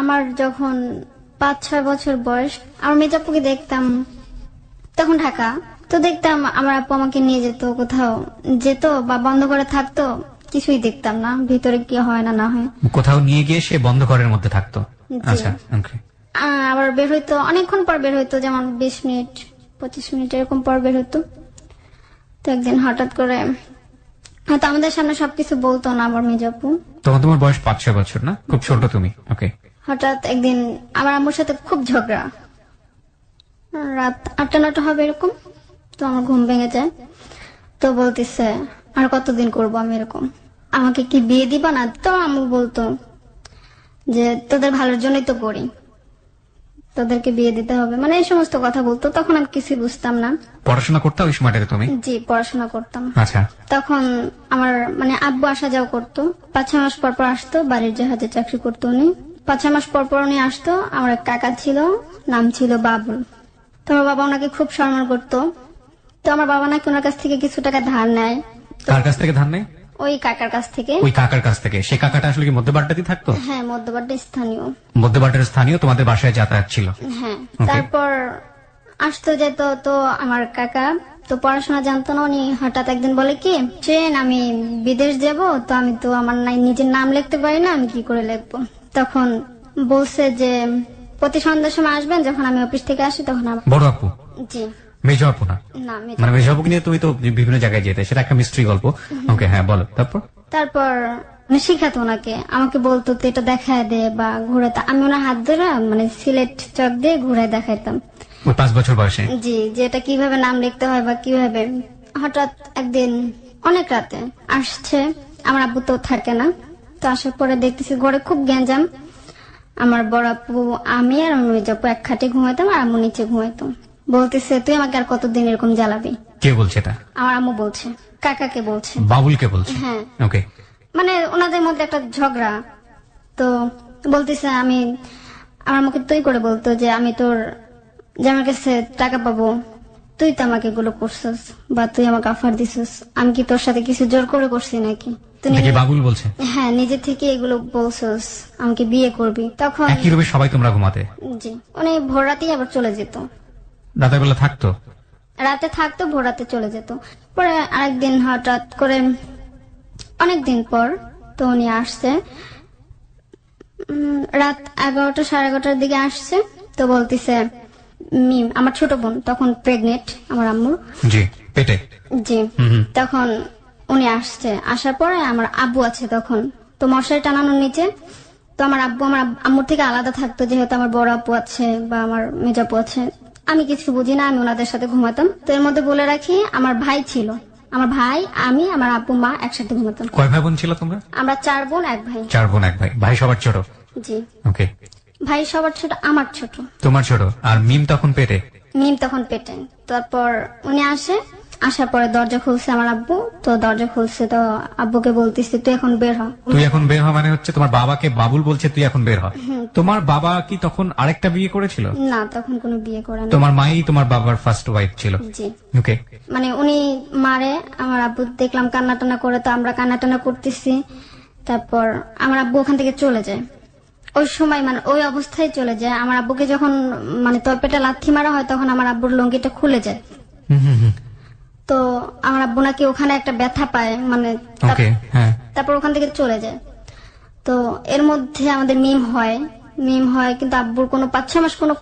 আমার যখন 5-6 বছর বয়স, আমার মেজাপুকে দেখতাম, তখন ঢাকা, তো দেখতাম আমার আপু আমাকে নিয়ে যেত, কোথাও যেত বা বন্ধ করে থাকতো, কিছুই দেখতাম না ভিতরে কি হয় না না হয়। কোথাও নিয়ে গিয়ে সে বন্ধ ঘরের মধ্যে থাকতো? আচ্ছা, ওকে। আবার বের হইতো অনেকক্ষণ পর, বের হইতো যেমন 20 মিনিট 25 মিনিট এরকম পর বের হইতো। তো একদিন হঠাৎ করে হয়তো আমাদের সামনে সবকিছু বলতো না আমার মেজাপু। তোমার বয়স 5-6 বছর না? খুব ছোট তুমি। ওকে। হঠাৎ একদিন আমার আম্মুর সাথে খুব ঝগড়া, রাত 8-9 হবে এরকম। তো আমার ঘুম ভেঙে যায়, তো বলতেছে আর কতদিন করবো আমি এরকম, আমাকে কি বিয়ে দিবা না? তো আম্মু বলতো যে তোদের ভালোর জন্যই তো করি, তোদেরকে বিয়ে দিতে হবে, মানে এই সমস্ত কথা বলতো। তখন আমি কিছু বুঝতাম না। পড়াশোনা করতে ওই সময়টাতে তুমি? জি, পড়াশোনা করতাম। আচ্ছা। তখন আমার মানে আব্বু আসা যাওয়া করতো, 5-6 মাস পর পর আসতো, বাড়ির জাহাজে চাকরি করতো উনি। 5-6 মাস পর পর উনি আসতো। আমার এক কাকা ছিল, নাম ছিল বাবুল। তো আমার বাবা ওনাকে খুব সম্মান করতো। তো আমার বাবা নাকি ওনার কাছ থেকে কিছু টাকা ধার নেয়। কার কাছ থেকে ধার নেয়? ওই কাকার কাছ থেকে। ওই কাকার কাছ থেকে? সে কাকাটা আসলে কি মধ্যবাড্ডাতেই থাকতো? হ্যাঁ, মধ্যবাড্ডা স্থানীয়। মধ্যবাড্ডার স্থানীয় তোমাদের বাসায় যাতায়াত ছিল? হ্যাঁ। তারপর আসতো যেত। তো আমার কাকা তো পড়াশোনা জানতো না, উনি হঠাৎ একদিন বলে কি, ট্রেন আমি বিদেশ যাব, তো আমি তো আমার নিজের নাম লিখতে পারি না, আমি কি করে লিখবো? তখন বলছে যে প্রতি সন্ধ্যার সময় আসবেন, যখন আমি অফিস থেকে আসি তখন। বড় আপু? জি। মেজো আপু না? না, মানে মেজো আপুকে নিয়ে তুমি তো বিভিন্ন জায়গায় যেতে, সেটা একটা মিস্ট্রি গল্প। ওকে, হ্যাঁ বলো। তারপর শিখাতো ওনাকে, আমাকে বলতো তো এটা দেখায় দে বা ঘুরাতে, আমি ওনার হাত ধরে মানে সিলেট চক দিয়ে ঘুরায় দেখাইতাম। ওই 5 বছর বয়সে? জি, যে এটা কিভাবে নাম লিখতে হয় বা কিভাবে। হঠাৎ একদিন অনেক রাতে আসছে, আমার আব্বু তো থাকে না। তো আসার পরে দেখতেছি ঘরে খুব গ্যাঞ্জাম। আমার বড় আপু, আমি আর আমার মেজ আপু এক খাটে ঘুমাইতাম আর আম্মু নিচে ঘুমাইতাম। বলতেছে তুই আমাকে আর কতদিন এরকম জ্বালাবি? কে বলছে এটা? আমার আম্মু বলছে, কাকাকে বলছে। বাবুলকে বলছে? হ্যাঁ। ওকে। মানে ওনাদের মধ্যে একটা ঝগড়া। তো বলতেছে আমি, আমার মুখে তুই করে বলতো যে আমি তোর জামার কাছে টাকা পাবো, তুই তো আমাকে এগুলো করছিস বা তুই আমাকে অফার দিছিস, আমি কি তোর সাথে কিছু জোর করে করছি নাকি? তুই বাবুল বলছে? হ্যাঁ, নিজে থেকে এগুলো বলছিস, আমাকে বিয়ে করবি। তখন একই রুমে সবাই তোমরা ঘুমাতে? জি। উনি ভোর রাতেই আবার চলে যেত। রাতের বেলা থাকতো? রাতে থাকতো, ভোর রাতে চলে যেত। পরে আরেকদিন হঠাৎ করে অনেকদিন পর তো উনি আসছে, রাত 11টা 11:30 দিকে আসছে। তো বলতেছে মিম, আমার ছোট বোন তখন প্রেগনেন্ট আমার আম্মুর। জি, পেটে? জি। তখন উনি আসছে, আসার পরে আমার আব্বু আছে তখন, তো মশারি টানানোর নিচে। তো আমার আব্বু আমার আম্মুর থেকে আলাদা থাকতো, যেহেতু আমার বড় আপু আছে বা আমার মেজ আপু আছে। আমি কিছু বুঝি না, আমি ওনাদের সাথে ঘুমাতাম। তো এর মধ্যে বলে রাখি, আমার ভাই ছিল, আমার ভাই, আমি, আমার আব্বু মা একসাথে ঘুমাতাম। কয় ভাই বোন ছিল তোমরা? আমরা 4 বোন 1 ভাই। 4 বোন 1 ভাই। ভাই সবার ছোট? জি। ওকে। ভাই সবার ছোট, আমার ছোট। তোমার ছোট। আর মিম তখন পেটে? মিম তখন পেটে। তারপর উনি আসে, আসার পরে দরজা খুলছে আমার আব্বু। তো দরজা খুলছে, তো আব্বুকে বলতেছি তুই এখন বের হ। তুই এখন বের হ মানে হচ্ছে তোমার বাবাকে বাবুল বলছে তুই এখন বের হ? তোমার বাবা কি তখন আরেকটা বিয়ে করেছিল? না, তখন কোনো বিয়ে করে না। তোমার মাই তোমার বাবার ফার্স্ট ওয়াইফ ছিল? জি। ওকে। মানে উনি মারে, আমার আব্বু দেখলাম কান্না টান্না করে, তো আমরা কান্না টান্না করতেছি। তারপর আমার আব্বু ওখান থেকে চলে যায়। ওই সময় মানে ওই অবস্থায় চলে যায়। আমার আব্বুকে যখন মানে তলপেটা লাথি মারা হয়, তখন আমার আব্বুর লুঙ্গিটা খুলে যায়। তো আমার আব্বু নাকি ওখানে একটা ব্যথা পায়, মানে তারপর ওখান থেকে চলে যায়। তো এর মধ্যে আমাদের মিম হয়, কিন্তু আব্বুর কোনো 5-6 মাস কোনো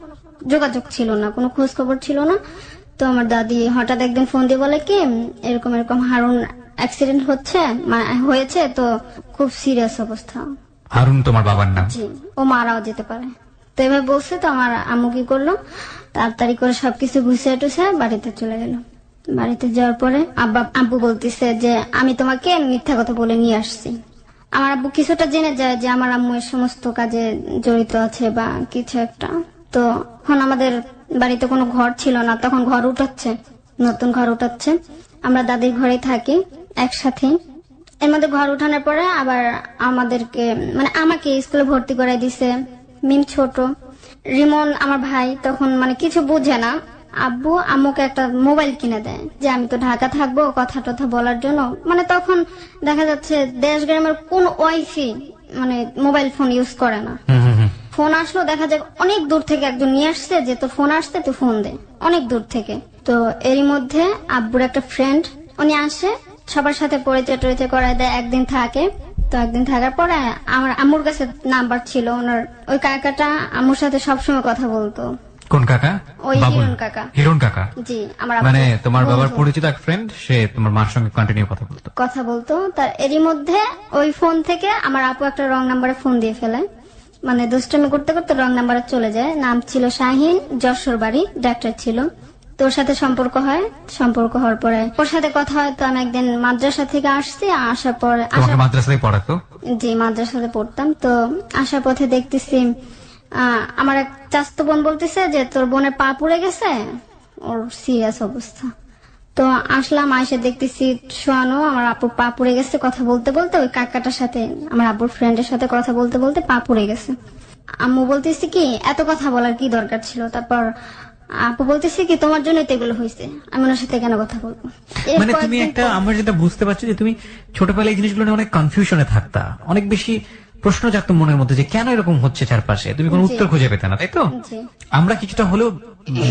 যোগাযোগ ছিল না, কোনো খোঁজ খবর ছিল না। তো আমার দাদি হঠাৎ একদিন ফোন দিয়ে বলে কি, এরকম এরকম হারুন অ্যাক্সিডেন্ট হয়েছে, তো খুব সিরিয়াস অবস্থা। হারুন তোমার বাবার নাম? জি। ও মারাও যেতে পারে। তো এভাবে বলছে। তো আমার আম্মু কি করলো, তাড়াতাড়ি করে সবকিছু গুছিয়ে টুছিয়ে বাড়িতে চলে গেল। বাড়িতে যাওয়ার পরে আব্বু বলতেছে যে আমি তোমাকে মিথ্যা কথা বলে নিয়ে আসছি। আমার আব্বু কিছুটা জেনে যায় যে আমার আম্মু এর সমস্ত কাজে জড়িত আছে বা কিছু একটা। তো এখন আমাদের বাড়িতে কোনো ঘর ছিল না, তখন ঘর উঠাচ্ছে, নতুন ঘর উঠাচ্ছে। আমরা দাদির ঘরেই থাকি একসাথে। এর মধ্যে ঘর উঠানোর পরে আবার আমাদেরকে মানে আমাকে স্কুলে ভর্তি করাই দিছে। মিম ছোট, রিমন আমার ভাই তখন মানে কিছু বুঝে না। আব্বু আম্মুকে একটা মোবাইল কিনে দেয় যে আমি তো ঢাকা থাকবো, কথা টথা বলার জন্য। মানে তখন দেখা যাচ্ছে দেশ গ্রামের কোন ওয়াইফাই মানে মোবাইল ফোন ইউজ করে না। ফোন আসলো, দেখা যায় অনেক দূর থেকে একজন নিয়ে আসছে যে তোর ফোন আসছে, তুই ফোন দে, অনেক দূর থেকে। তো এরই মধ্যে আব্বুর একটা ফ্রেন্ড উনি আসে, সবার সাথে পরিচয় টরিচয় করায় দেয়, একদিন থাকে। তো একদিন থাকার পরে আমার আম্মুর কাছে নাম্বার ছিল ওনার, ওই কাকাটা আম্মুর সাথে সবসময় কথা বলতো। কোন কাকা? ওই বাবুল? হিরণ কাকা। হিরণ কাকা? জি, আমার মানে আব্বুর তোমার বাবার বন্ধু। পরিচিত এক ফ্রেন্ড, সে তোমার মার সঙ্গে কন্টিনিউ কথা বলতো। কথা বলতো। তার এরই মধ্যে ওই ফোন থেকে আমার আপু একটা রং নাম্বারে ফোন দিয়ে ফেলে, মানে দুষ্টামি করতে করতে রং নাম্বারে চলে যায়। নাম ছিল শাহিন, যশোর বাড়ি, ডাক্তার ছিল। তোর সাথে সম্পর্ক হয়, সম্পর্ক হওয়ার পরে ওর সাথে কথা হয়। তো আমি একদিন মাদ্রাসা থেকে আসছি, আসার পরে তোমাকে মাদ্রাসায় পড়াতো? জি, মাদ্রাসাতে পড়তাম। তো আসার পথে দেখতেছি আমার এক চাস্তো বোন বলতেছে যে তোর বোনের পা পুড়ে গেছে, ওর সিরিয়াস অবস্থা। তো আসলাম, আইসে দেখতেছি শোয়ানো, আমার আপুর পা পুড়ে গেছে। কথা বলতে বলতে ওই কাকাটার সাথে, আমার আপুর ফ্রেন্ডের সাথে কথা বলতে বলতে পা পুড়ে গেছে। আম্মু বলতেছি কি এত কথা বলার কি দরকার ছিল। তারপর আপু বলতেছি কি তোমার জন্যই তো এগুলো হয়েছে, আমি ওনার সাথে কেন কথা বলবো। এর মানে তুমি কয়েকদিন একটা, পর- আমরা যেটা বুঝতে পারছি যে তুমি ছোটবেলায় এই জিনিসগুলো নিয়ে অনেক কনফিউশনে থাকতা, অনেক বেশি প্রশ্ন জাগতো মনের মধ্যে যে কেন এরকম হচ্ছে চারপাশে, তুমি কোনো জি। উত্তর খুঁজে পেতে না, তাই তো? জি। আমরা কিছুটা হলেও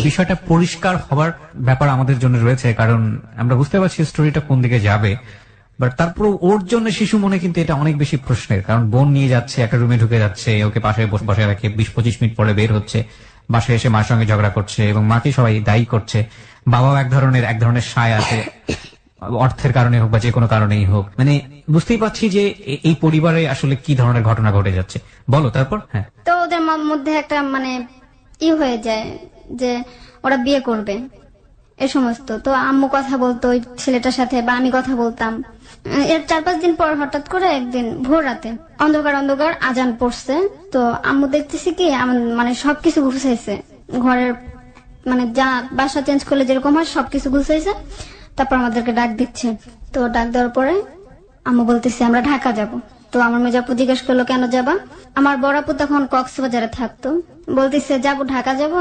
বিষয়টা পরিষ্কার হবার ব্যাপার আমাদের জন্য রয়েছে, কারণ আমরা বুঝতে পারছি স্টোরিটা কোন দিকে যাবে। বাট তারপর ওর জন্য শিশু মনে কিন্তু এটা অনেক বেশি প্রশ্নের, কারণ বোন নিয়ে যাচ্ছে, একটা রুমে ঢুকে যাচ্ছে, ওকে পাশে বসে রাখে, 20-25 মিনিট পরে বের হচ্ছে, বাসায় এসে মার সঙ্গে ঝগড়া করছে এবং মাকে সবাই দায়ী করছে। বাবাও এক ধরনের সায় আছে, অর্থের কারণে হোক বা যে কোনো কারণেই হোক। মানে বুঝতেই পারছি যে এই পরিবারে আসলে কি ধরনের ঘটনা ঘটে যাচ্ছে। বলো তারপর। হ্যাঁ, তো ওদের মধ্যে একটা মানে হয়ে যায় যে ওরা বিয়ে করবে, এ সমস্ত। তো আম্মু কথা বলতো ওই ছেলেটার সাথে, বা আমি কথা বলতাম। এর 4-5 দিন পর হঠাৎ করে একদিন ভোর রাতে অন্ধকার অন্ধকার আজান পড়ছে। তো আম্মু দেখতেছি কি মানে সবকিছু গুছাইছে ঘরের, মানে যা বাসা চেঞ্জ করলে যেরকম হয় সবকিছু গুছাইছে। তারপর আমাদেরকে ডাক দিচ্ছে। তো ডাক দেওয়ার পরে আম্মু বলতেছে আমরা ঢাকা যাব। তো আমার মেজাপু জিজ্ঞেস করলো কেন যাবা। আমার বড় আপু তখন কক্সবাজারে থাকতো, বলতেছে যাবো, ঢাকা যাবো,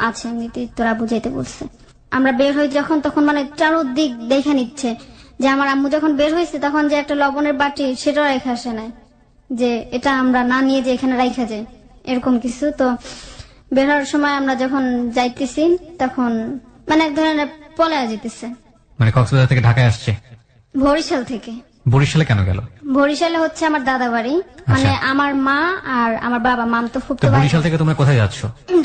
আছে এমনিতে তোরা বুঝাইতে বলছে। আমরা বের হই যখন, তখন মানে চারোদিক দেখে নিচ্ছে যে আমার আম্মু যখন বের হয়েছে তখন যে একটা লবণের বাটি সেটাও রেখে আসে নাই, যে এটা আমরা না নিয়ে যে এখানে রাইখা যায়, এরকম কিছু। তো বের হওয়ার সময় আমরা যখন যাইতেছি তখন মানে এক ধরনের পলায়া যেতেছে মানে কক্সবাজার থেকে ঢাকায় আসছে? বরিশাল থেকে। বরিশালে কেন গেল? বরিশালে হচ্ছে আমার দাদা বাড়ি, মানে আমার মা আর আমার বাবা, মাম তো তো ফুফতো ভাই। বরিশাল থেকে তোমরা কোথায় যাচ্ছ?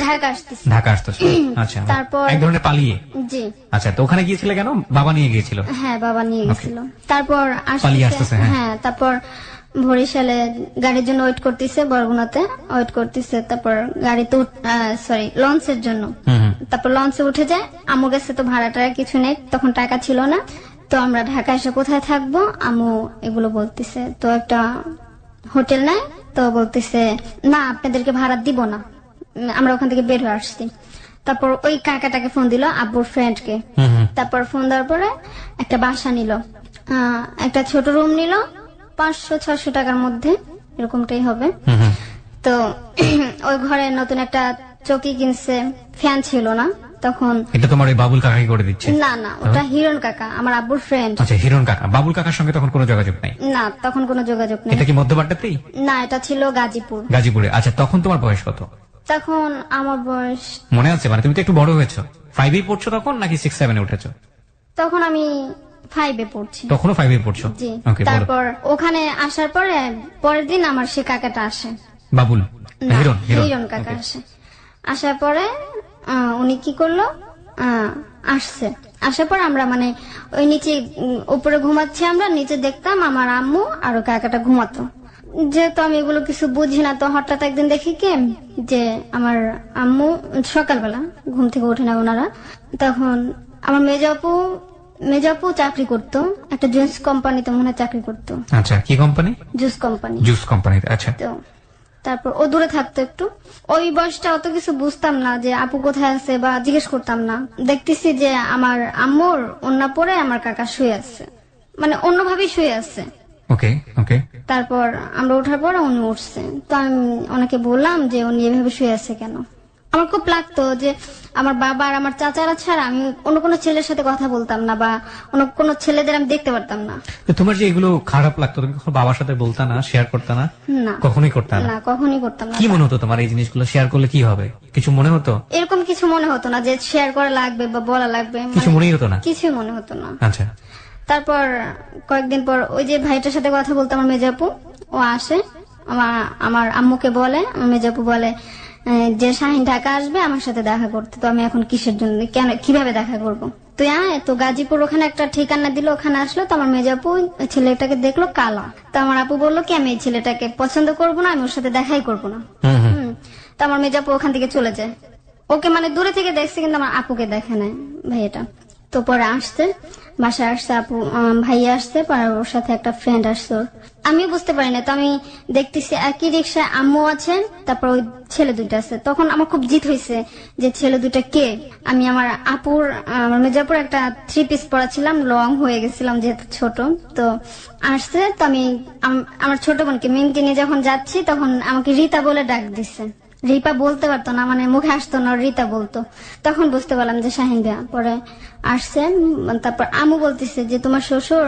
ঢাকা আসতেছি। ঢাকা আসতেছো? আচ্ছা, তারপর- এক ধরনের পালিয়ে? জি, আচ্ছা, তো ওখানে গিয়েছিলে কেন? বাবা নিয়ে গিয়েছিল? হ্যাঁ বাবা নিয়ে গেছিল। তারপর পালিয়ে আসতেছে, হ্যাঁ। হ্যাঁ, তারপর বরিশালে গাড়ির জন্য ওয়েট করতেছে, বরগুনাতে ওয়েট করতেছে। তারপর গাড়িতে সরি লঞ্চের জন্য। হুম। তারপর লঞ্চে উঠে যায়। আম্মুর কাছে তো ভাড়া টাড়া কিছু নেই, তখন টাকা ছিল না। তো আমরা ঢাকা এসে কোথায় থাকবো, আম্মু এগুলো বলতেছে। তো একটা হোটেল নেয়। তো বলতেছে না আপনাদেরকে ভাড়া দিব না, আমরা ওখান থেকে বের হয়ে আসছি। তারপর ওই কাকাটাকে ফোন দিল, আব্বুর ফ্রেন্ডকে। তারপর ফোন দেওয়ার পরে একটা বাসা নিল, একটা ছোট রুম নিল, 500-600 টাকার মধ্যে, এরকমটাই হবে। তো ওই ঘরে নতুন একটা চৌকি কিনছে, ফ্যান ছিল না তখন। এটা তোমার ওই বাবুল কাকাই করে দিচ্ছে? না না, ওটা হিরণ কাকা, আমার আব্বুর ফ্রেন্ড। আচ্ছা, হিরণ কাকা। বাবুল কাকার সঙ্গে তখন কোনো যোগাযোগ নাই? না, তখন কোনো যোগাযোগ নেই। এটা কি মধ্যবাড্ডাতেই? না, এটা ছিল গাজীপুর। গাজীপুরে। আচ্ছা, তখন তোমার বয়স কত? তখন আমার বয়স, মনে আছে? মানে তুমি তো একটু বড় হয়েছো। 5 পড়ছো তখন নাকি 6-7 উঠেছো? তখন আমি 5 পড়ছি। তখনও 5 পড়ছো? জি। ওকে, বলো। তারপর ওখানে আসার পরে পরের দিন আমার সে কাকাটা আসে। বাবুল? না, হিরণ? হিরণ কাকা আসে। আসার পরে উনি কি করলো, আসছে। আসার পর আমরা মানে ওই নিচে উপরে ঘুমাচ্ছি, আমরা নিচে দেখতাম আমার আম্মু আর ওই কাকাটা ঘুমাতো। যেহেতু আমি এগুলো কিছু বুঝি না, তো হঠাৎ একদিন দেখি কি যে আমার আম্মু সকালবেলা ঘুম থেকে ওঠে না ওনারা, তখন আমার মেজাপু চাকরি করতো, একটা জুস কোম্পানিতে মনে হয় চাকরি করতো। আচ্ছা, কি কোম্পানি? Juice company. জুস কোম্পানিতে। আচ্ছা। তো তারপর ও দূরে থাকতো একটু। ওই বয়সটা অত কিছু বুঝতাম না যে আপু কোথায় আছে, বা জিজ্ঞেস করতাম না। দেখতেছি যে আমার আম্মুর ওন্না পরে আমার কাকা শুয়ে আছে, মানে অন্যভাবেই শুয়ে আছে। ওকে ওকে। তারপর আমরা ওঠার পর উনি উঠছে। তো আমি ওনাকে বললাম যে উনি এভাবে শুয়ে আছে কেন। আমার খুব লাগতো যে আমার বাবা আর আমার চাচারা ছাড়া আমি অন্য কোনো ছেলের সাথে কথা বলতাম না, বা অন্য কোনো ছেলেদের আমি দেখতে পারতাম না। তো তোমার যে এগুলো খারাপ লাগতো, তুমি কখনো বাবার সাথে বলতা না, শেয়ার করতে না? না, কখনোই করতে না? না, কখনই করতাম না। কি মনে হতো তোমার এই জিনিসগুলো শেয়ার করলে কি হবে? কিছু মনে হতো? এরকম কিছু মনে হতো না যে শেয়ার করা লাগবে বা বলা লাগবে, কিছু মনেই হতো না? কিছু মনে হতো না। আচ্ছা। তারপর কয়েকদিন পর ওই যে ভাইটার সাথে কথা বলতো আমার মেজাপু, ও আসে, আমার আম্মুকে বলে, আমার মেজাপু বলে যে শাহিন ঢাকা আসবে আমার সাথে দেখা করতে। তো আমি এখন কিসের জন্য, কেন, কিভাবে দেখা করব? তুই আয়। তো গাজীপুর ওখানে একটা ঠিকানা দিল, ওখানে আসলো। তো আমার মেজাপু ওই ছেলেটাকে দেখলো কালো। তো আমার আপু বললো কি আমি এই ছেলেটাকে পছন্দ করব না, আমি ওর সাথে দেখাই করব না। তো আমার মেজাপু ওখান থেকে চলে যায়। ওকে মানে দূরে থেকে দেখছে, কিন্তু আমার আপুকে দেখে নাই ভাইয়াটা। তো পরে আসছে, বাসায় আসছে আপু, ভাইয়া আসছে, পরে ওর সাথে একটা ফ্রেন্ড আসছে ওর। আমিও বুঝতে পারি না। তো আমি দেখতেছি একই রিক্সায় আম্মু আছে, তারপর ওই ছেলে দুইটা আছে। তখন আমার খুব জিত হয়েছে যে ছেলে দুইটা কে। আমি আমার আপুর, আমার মির্জাপুর একটা 3 পিস পরাছিলাম, লং হয়ে গেছিলাম যেহেতু ছোট। তো আসছে, তো আমি আমার ছোট বোনকে মিনকে নিয়ে যখন যাচ্ছি, তখন আমাকে রীতা বলে ডাক দিচ্ছে। রিপা বলতে পারতো না, মানে মুখে আসতো না, রীতা বলতো। তখন বুঝতে পারলাম যে শাহিন ভাইয়া। পরে আসছে, তারপর আমু বলতেছে যে তোমার শ্বশুর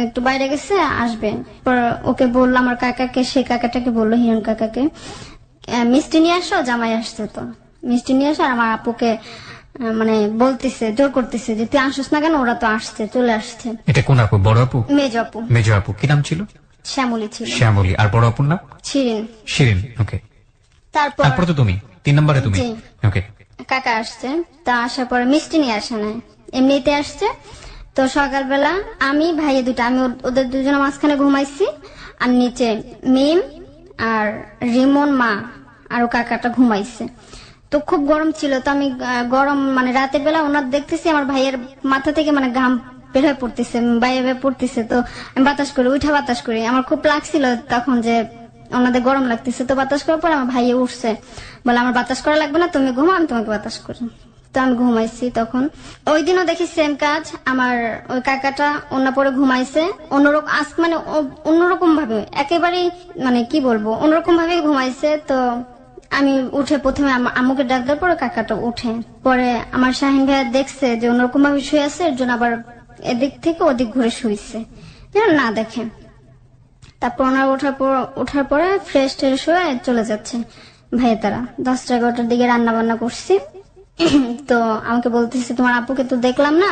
একটু বাইরে গেছে, আসবে। পর ওকে বললো আমার কাকাকে, সে কাকাটাকে বললো হিরণ কাকাকে, মিষ্টি নিয়ে আসো, জামাই আসছে। তো মিষ্টি নিয়ে আসো। আর আমার আপুকে মানে বলতেছে, জোর করতেছে যে তুই আসিস না কেন, ওরা তো আসছে, চলে আসছে। এটা কোন আপু? বড় আপু? মেজ আপু। মেজ আপু কি নাম ছিল? শ্যামলী ছিল। শ্যামলী। আর বড় আপুর নাম? শিরিন। শিরিন। ওকে। তারপর তারপরে তো তুমি 3 নম্বরে তুমি। জি। ওকে। কাকা আসছে। তা আসার পরে মিষ্টি নিয়ে আসে না, এমনিতে আসছে। তো সকালবেলা আমি ভাইয়া দুটা, আমি ওদের দুজনের মাঝখানে ঘুমাইছি, আর নিচে মিম আর রিমন মা আর ও কাকাটা ঘুমাইছে। তো খুব গরম ছিল। তো আমি গরম মানে রাতের বেলা ওনার দেখতেছি আমার ভাইয়ের মাথা থেকে মানে ঘাম বের হয়ে পড়তেছে, বাইরে পড়তেছে। তো আমি বাতাস করি, উঠা বাতাস করি। আমার খুব লাগছিল তখন যে ওনাদের গরম লাগতেছে। তো বাতাস করার পর আমার ভাইয়ে উঠছে, বলে আমার বাতাস করা লাগবে না, তুমি ঘুমা, আমি তোমাকে বাতাস করি। তো আমি ঘুমাইছি। তখন ওই দিনও দেখি সেম কাজ, আমার ওই কাকাটা অন্য পরে ঘুমাইছে অন্যরকম, আজ মানে অন্যরকম ভাবে, একেবারেই মানে কি বলবো, অন্যরকম ভাবে ঘুমাইছে। তো আমি উঠে প্রথমে আম্মুকে ডাক দেওয়ার পরে কাকাটা উঠে, পরে আমার শাহিন ভাইয়া দেখছে যে অন্যরকম ভাবে শুয়ে আছে, এর জন্য আবার এদিক থেকে ওদিক ঘুরে শুয়েছে যেন না দেখে। তারপর ওনার ওঠার পরে ফ্রেশ ট্রেশ হয়ে চলে যাচ্ছে ভাইয়া তারা। 10টা-11টার দিকে রান্না বান্না করছি। তো আমাকে বলতেছে তোমার আপুকে তো দেখলাম না,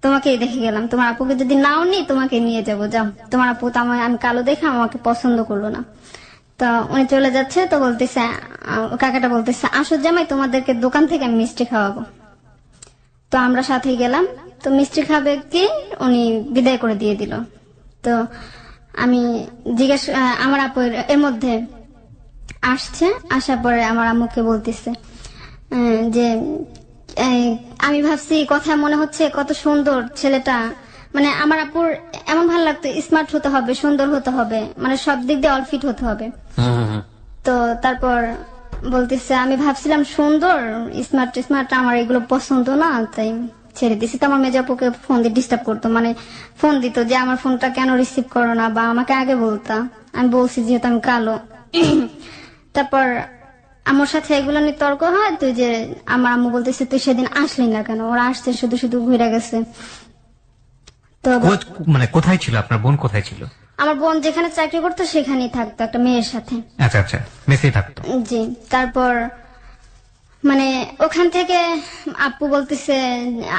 তোমাকেই দেখে গেলাম, তোমার আপুকে যদি নাও নি তোমাকে নিয়ে যাবো, যাও। তোমার আপু তো আমি কালো দেখে আমাকে পছন্দ করলো না। তো উনি চলে যাচ্ছে। তো বলতেছে, কাকাটা বলতেছে আসো জামাই, তোমাদেরকে দোকান থেকে আমি মিষ্টি খাওয়াবো। তো আমরা সাথে গেলাম। তো মিষ্টি খাবে কি, উনি বিদায় করে দিয়ে দিল। তো আমি আমার আপু এর মধ্যে আসছে, আসার পরে আমার আম্মুকে বলতেছে যে আমি ভাবছি কথা মনে হচ্ছে কত সুন্দর ছেলেটা, মানে আমার আপুর এমন ভালো লাগতো, স্মার্ট হতে হবে, সুন্দর হতে হবে, মানে সব দিক দিয়ে অলফিট হতে হবে। তো তারপর বলতেছে আমি ভাবছিলাম সুন্দর স্মার্ট স্মার্ট, আমার এগুলো পছন্দ না, তাই ছেড়ে দিছি। তো আমার মেজাপুকে ফোন দিয়ে ডিস্টার্ব করতো, মানে ফোন দিত যে আমার ফোনটা কেন রিসিভ করো না, বা আমাকে আগে বলতা। আমি বলছি যেহেতু আমি কালো। তারপর আমার সাথে এগুলো নিয়ে তর্ক হয়। তুই যে আমার আম্মু বলতেছে তুই সেদিন আসলি না কেন, ওরা আসছে শুধু শুধু ঘুরে গেছে। তো মানে কোথায় ছিল আপনার বোন? কোথায় ছিল? আমার বোন যেখানে চাকরি করতো সেখানেই থাকতো একটা মেয়ের সাথে। আচ্ছা আচ্ছা, মেসেই থাকতো। জি। তারপর মানে ওখান থেকে আপু বলতেছে,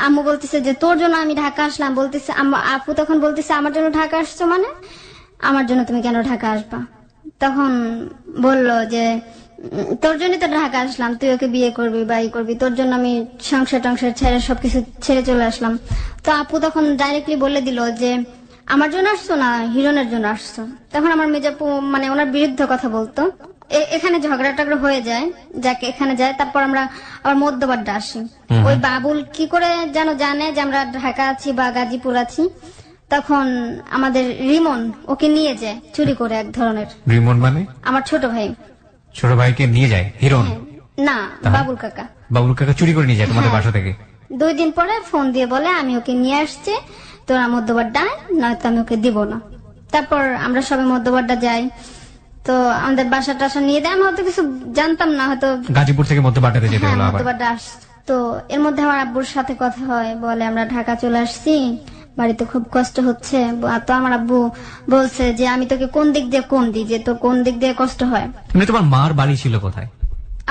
আম্মু বলতেছে যে তোর জন্য আমি ঢাকা আসলাম। বলতেছে আপু তখন বলতেছে আমার জন্য ঢাকা আসছো মানে, আমার জন্য তুমি কেন ঢাকা আসবা? তখন বলল যে তোর জন্যই তো ঢাকা আসলাম, তুই ওকে বিয়ে করবি বা ই করবি, তোর জন্য আমি সংসার টংসার ছেড়ে সবকিছু ছেড়ে চলে আসলাম। তো আপু তখন ডাইরেক্টলি বলে দিল যে আমার জন্য আসছো না হিরণের জন্য আসছো। তখন আমার মেজাপু মানে ওনার বিরুদ্ধে কথা বলতো। এখানে ঝগড়া টগড়া হয়ে যায়, যাকে এখানে যায়। তারপর আমরা আবার মধ্যবাড্ডা আসি। ওই বাবুল কি করে যেন জানে যে আমরা ঢাকা আছি বা গাজীপুর আছি, তখন আমাদের রিমন ওকে নিয়ে যায় চুরি করে এক ধরনের। রিমন মানে? আমার ছোট ভাই। ছোট ভাইকে নিয়ে যায় হিরণ? না, বাবুল কাকা। বাবুল কাকা চুরি করে নিয়ে যায় তোমাদের বাসা থেকে? 2 দিন পরে ফোন দিয়ে বলে আমি ওকে নিয়ে আসছি, তোরা মধ্যবাড্ডায়, নয়তো আমি ওকে দিব না। তারপর আমরা সবাই মধ্যবাড্ডা যাই। তো আমাদের বাসা টাসা নিয়ে দেয়, আমি হয়তো কিছু জানতাম না, হয়তো গাজীপুর থেকে মধ্যবাড্ডাতে যেতে হ্যাঁ হলো আবার। মতবাড্ডা তো এর মধ্যে আমার আব্বুর সাথে কথা হয়, বলে আমরা ঢাকা চলে আসছি, বাড়িতে খুব কষ্ট হচ্ছে। তো আমার আব্বু বলছে যে আমি তোকে কোন দিক দিয়ে যে তোর কোন দিক দিয়ে কষ্ট হয়। মানে তোমার মার বাড়ি ছিল কোথায়?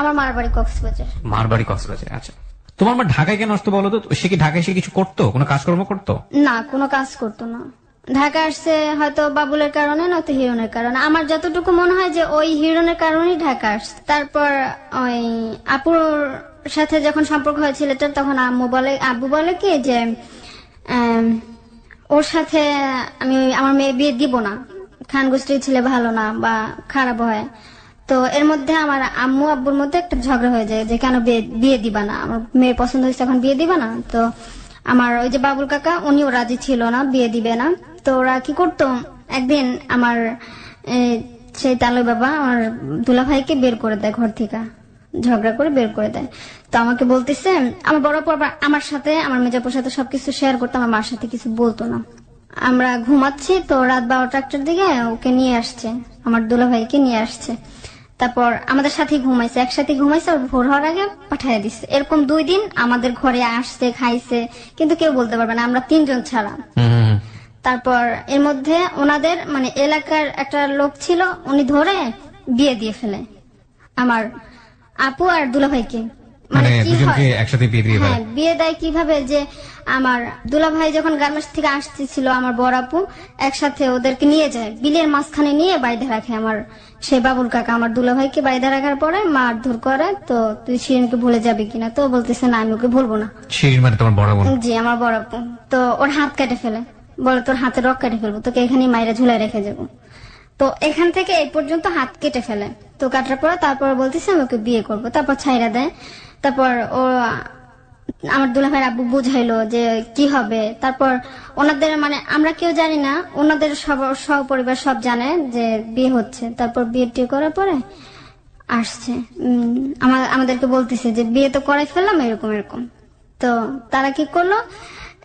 আমার মার বাড়ি কক্সবাজার। মার বাড়ি কক্সবাজার। আচ্ছা, তোমার মা ঢাকায় কেন আসতো বলো তো? সে কি ঢাকায় এসে কিছু করতো, কোনো কাজকর্ম করতো? না, কোনো কাজ করতো না। ঢাকা আসছে হয়তো বাবুলের কারণে, নয়তো হিরণের কারণে। আমার যতটুকু মনে হয় যে ওই হিরণের কারণেই ঢাকা আসছে। তারপর ওই আপুর সাথে যখন সম্পর্ক হয় ছেলেটার, তখন আব্বু বলে কি যে ওর সাথে আমার মেয়ে বিয়ে দিব না, খান গোষ্ঠীর ছেলে ভালো না বা খারাপ হয়। তো এর মধ্যে আমার আব্বুর মধ্যে একটা ঝগড়া হয়ে যায় যে কেন বিয়ে দিবা না, আমার মেয়ের পছন্দ হয়েছে এখন বিয়ে দিবা না। তো আমার ওই যে বাবুল কাকা, উনিও রাজি ছিল না, বিয়ে দিবে না। তো ওরা কি করতো, একদিন আমার সেই তালুই বাবা আমার দুলাভাইকে বের করে দেয় ঘর থেকে, ঝগড়া করে বের করে দেয়। তো আমাকে বলতেছে, আমার বড় পর আমার সাথে, আমার মেজাপুর সাথে সবকিছু শেয়ার করতো, আমার মার সাথে কিছু বলতো না। আমরা ঘুমাচ্ছি, তো রাত 12টার দিকে ওকে নিয়ে আসছে, আমার দুলাভাইকে নিয়ে আসছে। তারপর আমাদের সাথে ঘুমাইছে, একসাথে ঘুমাইছে, আর ভোর হওয়ার আগে পাঠিয়ে দিচ্ছে। এরকম 2 দিন আমাদের ঘরে আসছে, খাইছে, কিন্তু কেউ বলতে পারবে না, আমরা 3 জন ছাড়া। তারপর এর মধ্যে ওনাদের মানে এলাকার একটা লোক ছিল, উনি ধরে বিয়ে দিয়ে ফেলে আমার আপু আর দুলাভাইকে। মানে কি দুজনকে হয়, একসাথে বিয়ে দিয়ে হ্যাঁ বিয়ে দেয় কিভাবে, যে আমার দুলাভাই যখন গার্মেন্টস থেকে আসতেছিল, আমার বড় আপু একসাথে ওদেরকে নিয়ে যায়, বিলের মাঝখানে নিয়ে বাইধে রাখে আমার সেই বাবুল কাকা। আমার দুলাভাইকে বাইধে রাখার পরে মারধর করে। তো তুই শিরিনকে ভুলে যাবি কিনা, তো বলতেছে না আমি ওকে ভুলবো না। শিরিন মানে তোমার বড় বোন? জি, আমার বড় আপু। তো ওর হাত কেটে ফেলে, বলে তোর হাতে রক কেটে ফেলবো, তোকে এখানে মাইরা ঝুলাই রেখে যাবো। তো এখান থেকে এই পর্যন্ত হাত কেটে ফেলে। তো কাটার পরে তারপর বলতেছে আমি ওকে বিয়ে করবো, তারপর ছাইরা দেয়। তারপর ও আমার দুলাভাইয়ের আব্বু বুঝাইলো যে কি হবে। তারপর ওনাদের মানে আমরা কেউ জানি না, ওনাদের সপরিবার সব জানে যে বিয়ে হচ্ছে। তারপর বিয়ে টিয়ে করার পরে আসছে, আমাদেরকে বলতেছে যে বিয়ে তো করাই ফেললাম, এরকম এরকম। তো তারা কি করলো,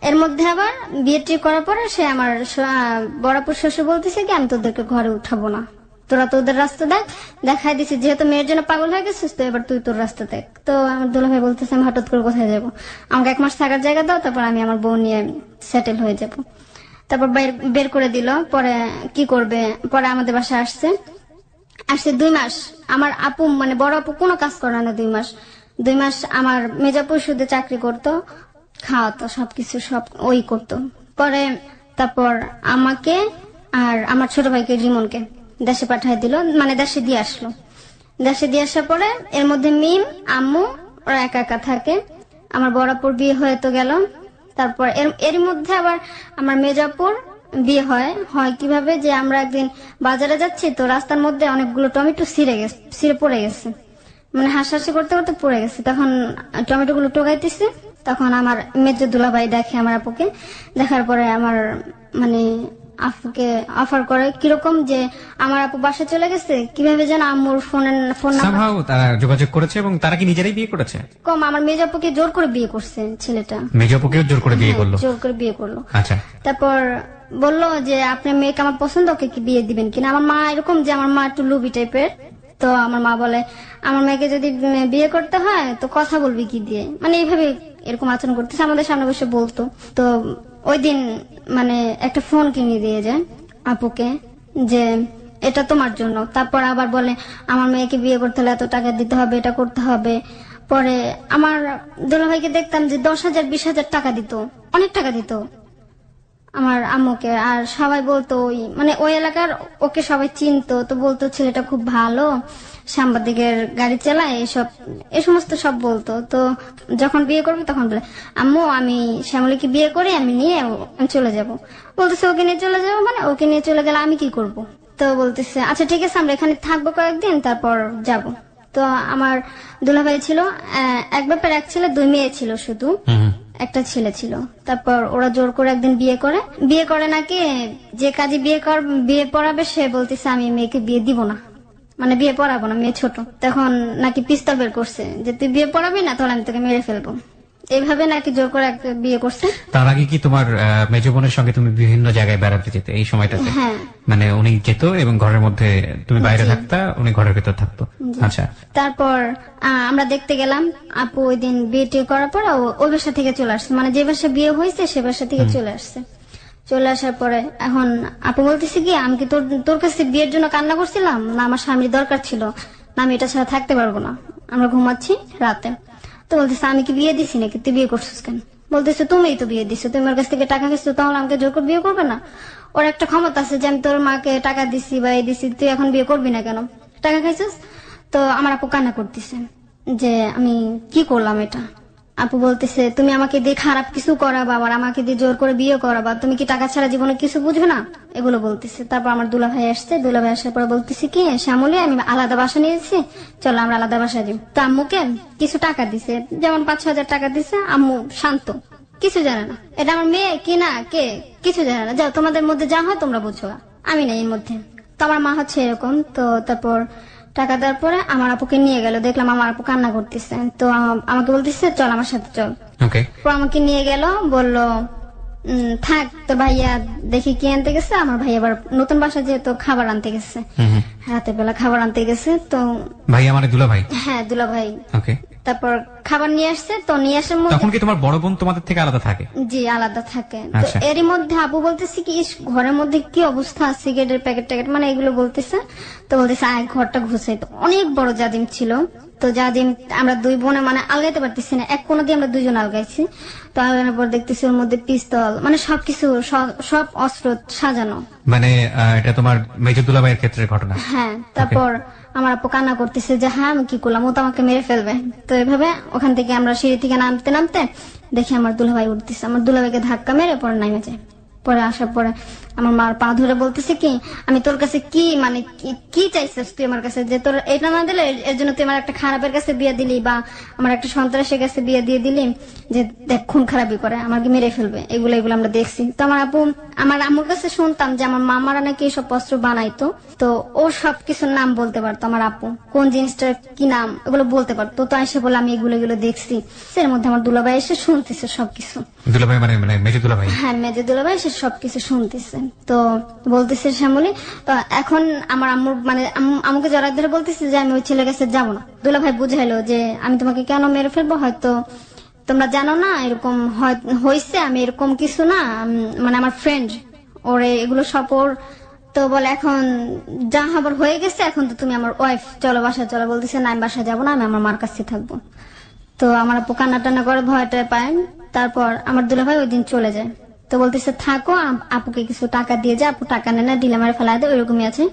এর মধ্যে আবার বিয়ে টিয়ে করার পরে সে আমার বড়াপুর শ্বশুর বলতেছে কি আমি তোদেরকে ঘরে উঠাবো না, তোরা তোদের রাস্তা দেখাই দিছি, যেহেতু মেয়ের জন্য পাগল হয়ে গেছিস, তো এবার তুই তোর রাস্তা দেখ। তো আমার দুলাভাই বলতেছে আমি হঠাৎ করে কোথায় যাবো, আমাকে 1 মাস থাকার জায়গা দাও, তারপর আমি আমার বউ নিয়ে সেটেল হয়ে যাব। তারপর বের করে দিল। পরে কি করবে, পরে আমাদের বাসায় আসছে 2 মাস। আমার আপু মানে বড় আপু কোনো কাজ করে না 2 মাস আমার মেজাপু শুধু চাকরি করতো, খাওয়াতো, সবকিছু সব ওই করতো। পরে তারপর আমাকে আর আমার ছোট ভাইকে রিমনকে দেশে পাঠিয়ে দিল, মানে দেশে দিয়ে আসলো। দেশে দিয়ে আসার পরে এর মধ্যে মিম আম্মু ওরা একা একা থাকে। আমার বড়াপুর বিয়ে হয়ে তো গেল। তারপর এর মধ্যে আবার আমার মেজাপুর বিয়ে হয় কিভাবে, যে আমরা একদিন বাজারে যাচ্ছি, তো রাস্তার মধ্যে অনেকগুলো টমেটো ছিঁড়ে পড়ে গেছে, মানে হাসাহাসি করতে করতে পড়ে গেছে। তখন টমেটো গুলো টোকাইতেছে, তখন আমার মেজো দুলাভাই দেখে আমার আপুকে। দেখার পরে আমার মানে আপুকে অফার করে কিরকম, যে আমার আপু বাসা চলে গেছে, কিভাবে যেন আম্মুর ফোন নাম্বার Somehow তারা যোগাযোগ করেছে, এবং তারা কি নিজেরাই বিয়ে করেছে? কম, আমার মেজো আপুকে জোর করে বিয়ে করছে ছেলেটা, মেজপুকেও জোর করে বিয়ে করলো? জোর করে বিয়ে করলো। আচ্ছা, তারপর বললো যে আপনার মেয়েকে আমার পছন্দ, ওকে কি বিয়ে দিবেন কিনা। আমার মা এরকম যে আমার মা একটু লুবি টাইপের। তো আমার মা বলে আমার মেয়েকে যদি বিয়ে করতে হয় তো কথা বলবি কি দিয়ে, মানে এইভাবে এরকম আচরণ করতেছে, আমাদের সামনে বসে বলতো। তো ওই দিন মানে একটা ফোন কিনে দিয়ে যায় আপুকে, যে এটা তোমার জন্য। তারপর আবার বলে আমার মেয়েকে বিয়ে করতে হলে এত টাকা দিতে হবে, এটা করতে হবে। পরে আমার দুলাভাইকে দেখতাম যে 10,000 20,000 টাকা দিত, অনেক টাকা দিত আমার আম্মুকে। আর সবাই বলতো মানে ওই এলাকার ওকে সবাই চিনতো, তো বলতো ছেলেটা খুব ভালো, সাংবাদিকের গাড়ি চালায়, এই সমস্ত সব বলতো। তো যখন বিয়ে করবে তখন বলে আম্মু আমি শ্যামলীকে বিয়ে করে আমি চলে যাব। বলতেছে ওকে নিয়ে চলে যাবো, মানে ওকে নিয়ে চলে গেলে আমি কি করব। তো বলতেছে আচ্ছা ঠিক আছে আমরা এখানে থাকবো কয়েকদিন, তারপর যাব। তো আমার দুলাভাই ছিল 1 বাপের 1 ছেলে 2 মেয়ে ছিল, শুধু একটা ছেলে ছিল। তারপর ওরা জোর করে একদিন বিয়ে করে নাকি, যে কাজে বিয়ে পড়াবে সে বলতেছে আমি মেয়েকে বিয়ে দিব না, মানে বিয়ে পড়াবো না, মেয়ে ছোট। তখন নাকি পিস্তল বের করছে যে তুই বিয়ে পড়াবি না তাহলে আমি তোকে মেরে ফেলবো, এইভাবে নাকি জোর করে একটা বিয়ে করছে। তার আগে কি তোমার মেজ বোনের সঙ্গে তুমি বিভিন্ন জায়গায় বেড়াতে যেতে এই সময়টাতে? হ্যাঁ। মানে উনি যেত এবং ঘরের মধ্যে তুমি বাইরে থাকতা, উনি ঘরের ভেতর থাকতো। আচ্ছা, তারপর আমরা দেখতে গেলাম। আপু ওই দিন বিয়ে টিয়ে করার পর ওই বাসা থেকে চলে আসছে, মানে যে বাসা বিয়ে হয়েছে সে বাসা থেকে চলে আসছে। চলে আসার পরে এখন আপু বলতেছে কি, আমি কি তোর কাছে বিয়ের জন্য কান্না করছিলাম, না আমার স্বামীর দরকার ছিল, না আমি এটা ছাড়া থাকতে পারবো না, আমরা ঘুমাচ্ছি রাতে। তো বলতেছে আমি কি বিয়ে দিছি নাকি, তুই বিয়ে করছিস কেন? বলতেছে তুমিই তো বিয়ে দিছো, তুমি আমার কাছ থেকে টাকা খেয়েছো, তাহলে আমাকে জোর করে বিয়ে করবে না? ওর একটা ক্ষমতা আছে যে আমি তোর মাকে টাকা দিছি বা এই দিছি, তুই এখন বিয়ে করবি না কেন, টাকা খাইছিস? তো আমার আপু কান্না করতেছে যে আমি কি করলাম এটা। আপু বলতেছে তুমি আমাকে দিয়ে খারাপ কিছু করাবা, আবার আমাকে দিয়ে জোর করে বিয়ে করাবা, তুমি কি টাকা ছাড়া জীবনে কিছু বুঝবে না, এগুলো বলতেছে। তারপর আমার দুলাভাই আসছে, দুলাভাই আসার পর বলতেছে কি শ্যামলী আমি আলাদা বাসা নিয়েছি, চলো আমরা আলাদা বাসা যাই। তো আম্মুকে কিছু টাকা দিছে, যেমন 5,000 টাকা দিছে। আম্মু শান্ত, কিছু জানে না, এটা আমার মেয়ে কি না কে কিছু জানে না, যাও তোমাদের মধ্যে যা হয় তোমরা বুঝো, আমি নেই এর মধ্যে। তো আমার মা হচ্ছে এরকম। তো তারপর টাকা দেওয়ার পরে আমার আপুকে নিয়ে গেল, দেখলাম আমার আপু কান্না করতেছে। তো আমাকে বলতেছে চল আমার সাথে চল। ওকে। তো আমাকে নিয়ে গেল, বলল থাক। তো ভাইয়া দেখি কি আনতে গেছে, আমার ভাই আবার নতুন বাসা যেহেতু খাবার আনতে গেছে, রাতের বেলা খাবার আনতে গেছে। তো ভাই মানে দুলা ভাই? হ্যাঁ দুলা ভাই। ওকে। তারপর খাবার নিয়ে আসছে, তো নিয়ে আসার মধ্যে তখন কি তোমার বড় বোন তোমাদের থেকে আলাদা থাকে? জি আলাদা থাকে। তো আচ্ছা। এরই মধ্যে আপু বলতেছে কি ইস, ঘরের মধ্যে কি অবস্থা, সিগারেটের প্যাকেট ট্যাকেট মানে এগুলো বলতেছে। তো বলতেছে আয় ঘরটা ঘুষাই। তো অনেক বড় জাজিম ছিল। তো জাজিম আমরা দুই বোনে মানে আলগাইতে পারতেছি না, এক কোণা দিয়ে আমরা দুইজন আলগাইছি। তো আলগানোর পর দেখতেছি ওর মধ্যে পিস্তল মানে সবকিছু সব অস্ত্র সাজানো। মানে এটা তোমার মেজর দুলা ভাইয়ের ক্ষেত্রে ঘটনা? হ্যাঁ। তারপর আমার আপু কান্না করতেছে যে হ্যাঁ আমি কি করলাম, ও তো আমাকে মেরে ফেলবে। তো এভাবে ওখান থেকে আমরা সিঁড়ি থেকে নামতে নামতে দেখি আমার দুলাভাই উঠতেছে, আমার দুলাভাইকে ধাক্কা মেরে পরে নামে যায়। পরে আসার পরে আমার মার পা ধরে বলতেছে কি আমি তোর কাছে কি মানে কি চাইছিস তুই আমার কাছে, যে তোর এটা না দিলে এর জন্য তুই আমার একটা খারাপের কাছে বিয়ে দিলি বা আমার একটা সন্ত্রাসের কাছে বিয়ে দিয়ে দিলি, যে দেখ খুন খারাপি করে আমাকে মেরে ফেলবে, এগুলো আমরা দেখছি। তো আমার আপু আমার আম্মুর কাছে শুনতাম যে আমার মামারা নাকি এসব অস্ত্র বানাইতো। তো ও সবকিছুর নাম বলতে পারতো, আমার আপু কোন জিনিসটার কি নাম এগুলো বলতে পারতো। তো এসে বলে আমি এগুলো দেখছি। এর মধ্যে আমার দুলাভাই এসে শুনতেছে সবকিছু। দুলাভাই মানে মানে মেজর দুলা ভাই? হ্যাঁ মেজে দুলাভাই এসে সবকিছু শুনতেছে। তো বলতেছে শ্যামলী, তো এখন আমার আম্মুর মানে আমাকে জড়াই ধরে বলতেছে যে আমি ওই ছেলের কাছে যাবো না। দুলাভাই বুঝাইলো যে আমি তোমাকে কেন মেরে ফেলবো, হয়তো তোমরা জানো না এরকম হয়েছে, আমি এরকম কিছু না, মানে আমার ফ্রেন্ড ওরে এগুলো সব ওর। তো বলে এখন যা খবর হয়ে গেছে, এখন তো তুমি আমার ওয়াইফ, চলো বাসায় চলো। বলতেছে না আমি বাসায় যাবো না, আমি আমার মার কাছে থাকবো। তো আমার আপু কান্না টান্না করে ভয়টা পায়। তারপর আমার দুলাভাই ওই দিন চলে যায়। তো বলতেছে থাকো, আপুকে কিছু টাকা দিয়ে যায়, আপু টাকা নেয় না, ডিলে মারে ফেলা দেয়, ওইরকমই আছে।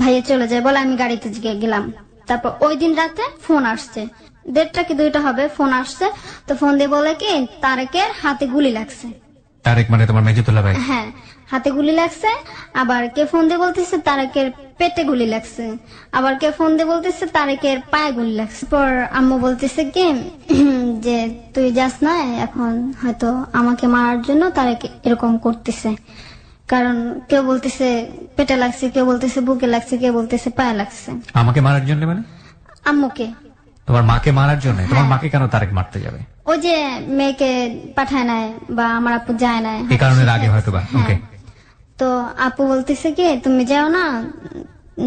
ভাইয়া চলে যায়, বলে আমি গাড়িতে গেলাম। তারপর ওই দিন রাতে ফোন আসছে, 1:30 কি 2টা হবে, ফোন আসছে। তো ফোন দিয়ে বলে কি তারেকের হাতে গুলি লাগছে। তারেক মানে তোমার মেজর দুলা ভাই? হ্যাঁ হাতে গুলি লাগছে। আবার কে ফোন দিয়ে বলতেছে তারেকের পেটে গুলি লাগছে, আবার কে ফোন দিয়ে বলতেছে তারেকের পায়ে গুলি লাগছে। পর আম্মু বলতেছে কি যে তুই যাস না, এখন হয়তো আমাকে মারার জন্য তারেক এরকম করতেছে। কারণ কেউ বলতেছে পেটে লাগছে, কেউ বলতেছে বুকে লাগছে, কেউ বলতেছে পায়ে লাগছে। আমাকে মারার জন্য মানে? আম্মুকে। তোমার মাকে মারার জন্য? তোমার মাকে কেন তারেক মারতে যাবে? ওই যে মেয়েকে পাঠায় নাই বা আমার আপু যায় নাই, এই কারণের আগে হয়তো বা। হ্যাঁ। ওকে। তো আপু বলতেছে কি তুমি যাও না,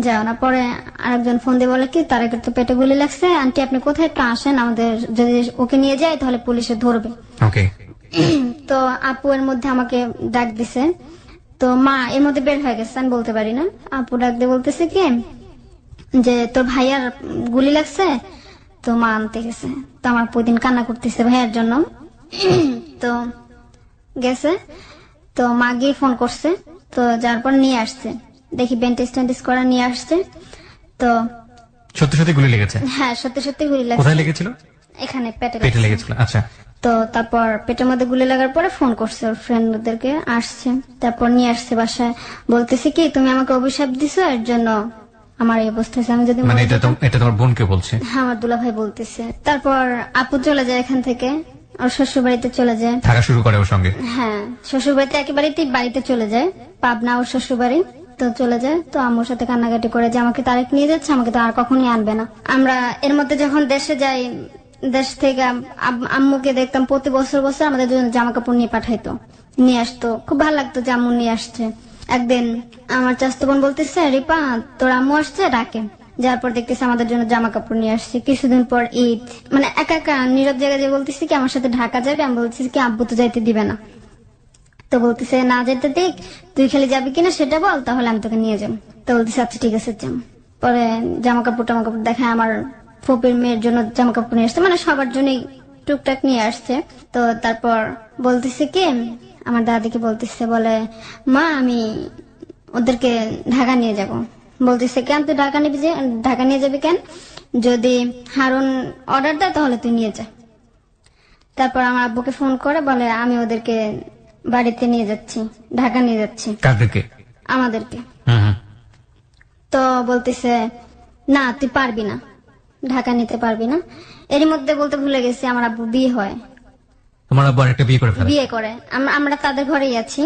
যাও না। পরে আরেকজন ফোন দিয়ে বলে কি তারেকের তো পেটে গুলি লাগছে, আন্টি আপনি কোথায় একটু আসেন, আমাদের যদি ওকে নিয়ে যায় তাহলে পুলিশে ধরবে। ওকে। তো আপু এর মধ্যে আমাকে ডাক দিছে। তো মা এর মধ্যে বের হয়ে গেছে, আমি বলতে পারি না। আপু ডাক দিয়ে বলতেছে কি যে তোর ভাইয়ার গুলি লাগছে, তো মা আনতে গেছে। তো আমার প্রতিদিন কান্না করতেছে ভাইয়ার জন্য। তো গেছে, তো মা গিয়ে ফোন করছে। তো যার পর নিয়ে আসছে, দেখি বেন্টেজ টেন্টেজ করা নিয়ে আসছে। তো সত্যি সত্যি গুলি লেগেছে? হ্যাঁ সত্যি সত্যি গুলি লাগছে। কোথায় লেগেছিল? এখানে পেটে পেটে লেগেছিল। আচ্ছা। তো তারপর পেটের মধ্যে গুলি লাগার পরে ফোন করছে ওর ফ্রেন্ডদেরকে, আসছে। তারপর নিয়ে আসছে বাসায়, বলতেছে কি তুমি আমাকে অভিশাপ দিছো, এর জন্য আমার এই অবস্থা হয়েছে, আমি যদি মানে এটা তোমার বোনকে বলছে? হ্যাঁ আমার দুলাভাই বলতেছে। তারপর আপু চলে যায় এখান থেকে, ওর শ্বশুর বাড়িতে চলে যায়, থাকা শুরু করে ওর সঙ্গে? হ্যাঁ শ্বশুর বাড়িতে একেবারেই বাড়িতে চলে যায়, পাবনা ওর শ্বশুর বাড়ি। তো চলে যায়। তো আম্মুর সাথে কান্নাকাটি করে যে আমাকে তারেক নিয়ে যাচ্ছে, আমাকে তো আর কখনই আনবে না। আমরা এর মধ্যে যখন দেশে যাই দেশ থেকে আম্মুকে দেখতাম প্রতি বছর বছর আমাদের জন্য জামা কাপড় নিয়ে পাঠাইতো, নিয়ে আসতো। খুব ভালো লাগতো যে আম্মু নিয়ে আসছে। একদিন আমার চাচাতো বোন বলতেছে, রিপা তোর আম্মু আসছে ডাকে। যার পর দেখতেছে আমাদের জন্য জামা কাপড় নিয়ে আসছে। কিছুদিন পর ঈদ, মানে একা একা নীরব জায়গায় যে বলতেছি কি আমার সাথে ঢাকা যাবে, আমি বলতেছি কি আব্বু তো যাইতে দিবে না। তো বলতেছে না যেতে দিক, তুই খালি যাবি কিনা সেটা বল, তাহলে আমি তোকে নিয়ে যাবো। তো বলতেছে আচ্ছা ঠিক আছে যাম। পরে জামা কাপড় দেখায় আমার ফুপির মেয়ের জন্য জামা কাপড় নিয়ে আসছে, মানে সবার জন্যই টুকটাক নিয়ে আসছে। তো তারপর বলতেছে কি আমার দাদিকে বলতেছে, বলে মা আমি ওদেরকে ঢাকা নিয়ে যাব। বলতেছে কেন তুই ঢাকা নিয়ে যাবি কেন? যদি হারুন অর্ডার দেয় তাহলে তুই নিয়ে যা। তারপর আমার আব্বুকে ফোন করে বলে আমি ওদেরকে বাড়িতে নিয়ে যাচ্ছি, ঢাকা নিয়ে যাচ্ছি। কাদেরকে? আমাদেরকে। হুম হুম। তো বলতেছে না তুই পারবি না, ঢাকা নিতে পারবি না। এরই মধ্যে বলতে ভুলে গেছি আমার আব্বু বিয়ে হয়, তোমার আব্বু আরেকটা বিয়ে করে ফেলে? বিয়ে করে। আমরা তাদের ঘরেই আছি,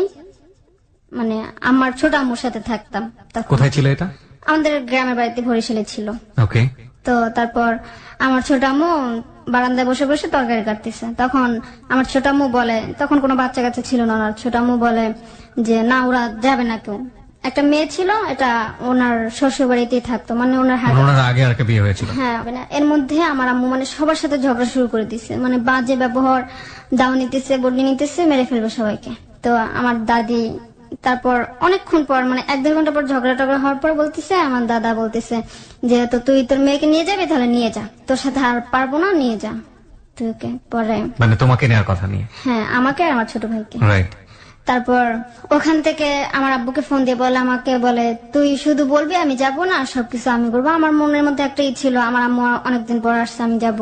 মানে আমার ছোট আম্মুর সাথে থাকতাম তখন। কোথায় ছিল এটা? আমাদের গ্রামের বাড়িতে বরিশালে ছিল। ওকে। তো তারপর আমার ছোট আম্মু বারান্দায় বসে বসে তরকারি কাটতেছে। তখন আমার ছোট আম্মু বলে, তখন কোনো বাচ্চা কাচ্চা ছিল না, ওনার ছোট আম্মু বলে যে না ওরা যাবে না কেউ। একটা মেয়ে ছিল, এটা ওনার শ্বশুর বাড়িতেই থাকতো, মানে ওনার ওনার আগে আরেকটা বিয়ে হয়েছিল। হ্যাঁ মানে এর মধ্যে আমার আম্মু মানে সবার সাথে ঝগড়া শুরু করে দিচ্ছে, মানে বাজে ব্যবহার, দাও নিতেছে, বডি নিতেছে, মেরে ফেলবে সবাইকে। তো আমার দাদি তারপর অনেকক্ষণ পর, মানে 1-1.5 ঘন্টা পর ঝগড়া টগড়া হওয়ার পর বলতেছে, আমার দাদা বলতেছে যে তো তুই তোর মেয়েকে নিয়ে যাবি, তাহলে নিয়ে যা, তোর সাথে আর পারবো না, নিয়ে যা তুইকে। পরে মানে তোমাকে নেওয়ার কথা নিয়ে? হ্যাঁ, আমাকে আর আমার ছোট ভাইকে। রাইট। তারপর ওখান থেকে আমার আব্বুকে ফোন দিয়ে বলে, আমাকে বলে তুই শুধু বলবি আমি যাব না, সবকিছু আমি করবো। আমার মনের মধ্যে একটাই ছিল, আমার আম্মু অনেকদিন পর আসছে, আমি যাব।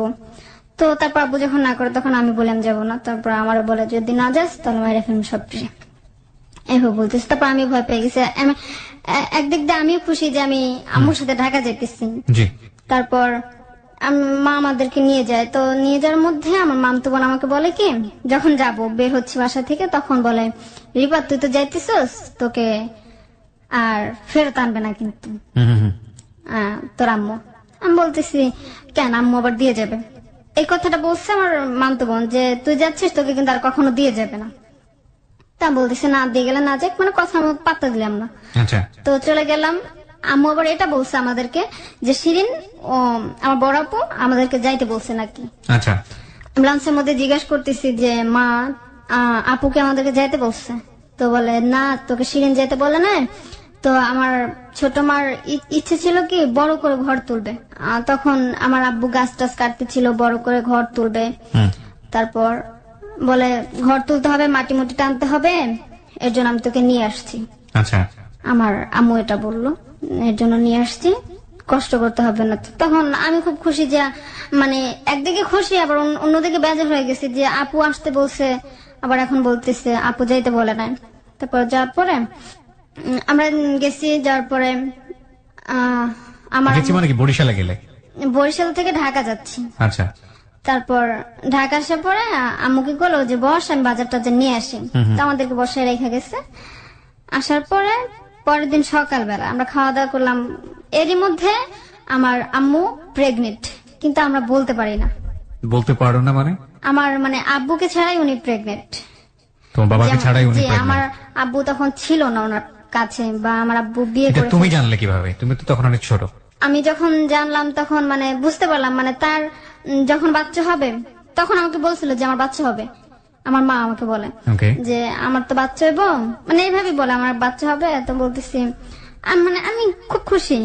তো তারপর আব্বু যখন না করে তখন আমি বলে আমি যাবো না। তারপর আমার বলে যদি না যাস তাহলে মাইরে ফেলবো সব কিছু, এভাবে বলতেছে। তারপর আমি ভয় পেয়ে গেছি। একদিক দিয়ে আমিও খুশি যে আমি আম্মুর সাথে ঢাকা যেতেছি। জি। তারপর মা আমাদেরকে নিয়ে যায়। তো নিয়ে যাওয়ার মধ্যে আমার মামতো বোন আমাকে বলে কি, যখন যাব বের হচ্ছে বাসা থেকে, তখন বলে রিপা তুই তো যাইতেছস, তোকে আর ফেরত আনবে না কিন্তু হুম হুম হুম। তোর আম্মু। আমি বলতেছি কেন, আম্মু আবার দিয়ে যাবে? এই কথাটা বলছে আমার মামতো বোন, যে তুই যাচ্ছিস তোকে কিন্তু আর কখনো দিয়ে যাবে না। তা বলতেছে না দিয়ে গেলে না যাক, মানে কথা আমি পাত্তা দিলাম না। আচ্ছা। তো চলে গেলাম। আম্মু আবার এটা বলছে আমাদেরকে যে শিরিন ও আমার বড় আপু আমাদেরকে যাইতে বলছে নাকি। আচ্ছা। লাঞ্চের মধ্যে জিজ্ঞাসা করতেছি যে মা আপুকে আমাদেরকে যাইতে বলছে? তো বলে না তোকে শিরিন যাইতে বলে না। তো আমার ছোট মার ইচ্ছে ছিল কি বড় করে ঘর তুলবে। তখন আমার আব্বু গাছ টাছ কাটতেছিল, বড় করে ঘর তুলবে। তারপর বলে ঘর তুলতে হবে, মাটি মুটি টানতে হবে, এর জন্য আমি তোকে নিয়ে আসছি। আচ্ছা। আমার আম্মু এটা বললো, এর জন্য নিয়ে আসছি, কষ্ট করতে হবে না। তখন আমি খুব খুশি, যে মানে একদিকে খুশি আবার অন্যদিকে বেজার হয়ে গেছি যে আপু আসতে বলছে, আবার এখন বলতেছে আপু যাইতে বলে নাই। তারপর যাওয়ার পরে আমরা গেছি, যাওয়ার পরে আমার মানে কি বরিশালে গেলে? বরিশাল থেকে ঢাকা যাচ্ছি। আচ্ছা। তারপর ঢাকা আসার পরে আম্মু কি করলো যে বস আমি বাজার টাজার নিয়ে আসি। তো আমাদেরকে বসায় রেখে গেছে। আসার পরে পরের দিন সকালবেলা আমরা খাওয়া দাওয়া করলাম। এরই মধ্যে আমার আম্মু প্রেগনেন্ট, কিন্তু আমরা বলতে পারি না। বলতে পারো না মানে? আমার মানে আব্বুকে ছাড়াই উনি প্রেগনেন্ট। তোমার বাবাকে ছাড়াই উনি pregnant? আমার আব্বু তখন ছিল না ওনার কাছে, বা আমার আব্বু বিয়ে এটা করে তুমি জানলে কিভাবে? তুমি তো তখন অনেক ছোট। আমি যখন জানলাম তখন মানে বুঝতে পারলাম, মানে তার যখন বাচ্চা হবে তখন আমাকে বলছিল যে আমার বাচ্চা হবে। আমার মা আমাকে বলে যে আমার তো বাচ্চা হইব, মানে এইভাবে বলে আমার বাচ্চা হবে। তো বলতেছি মানে আমি খুব খুশি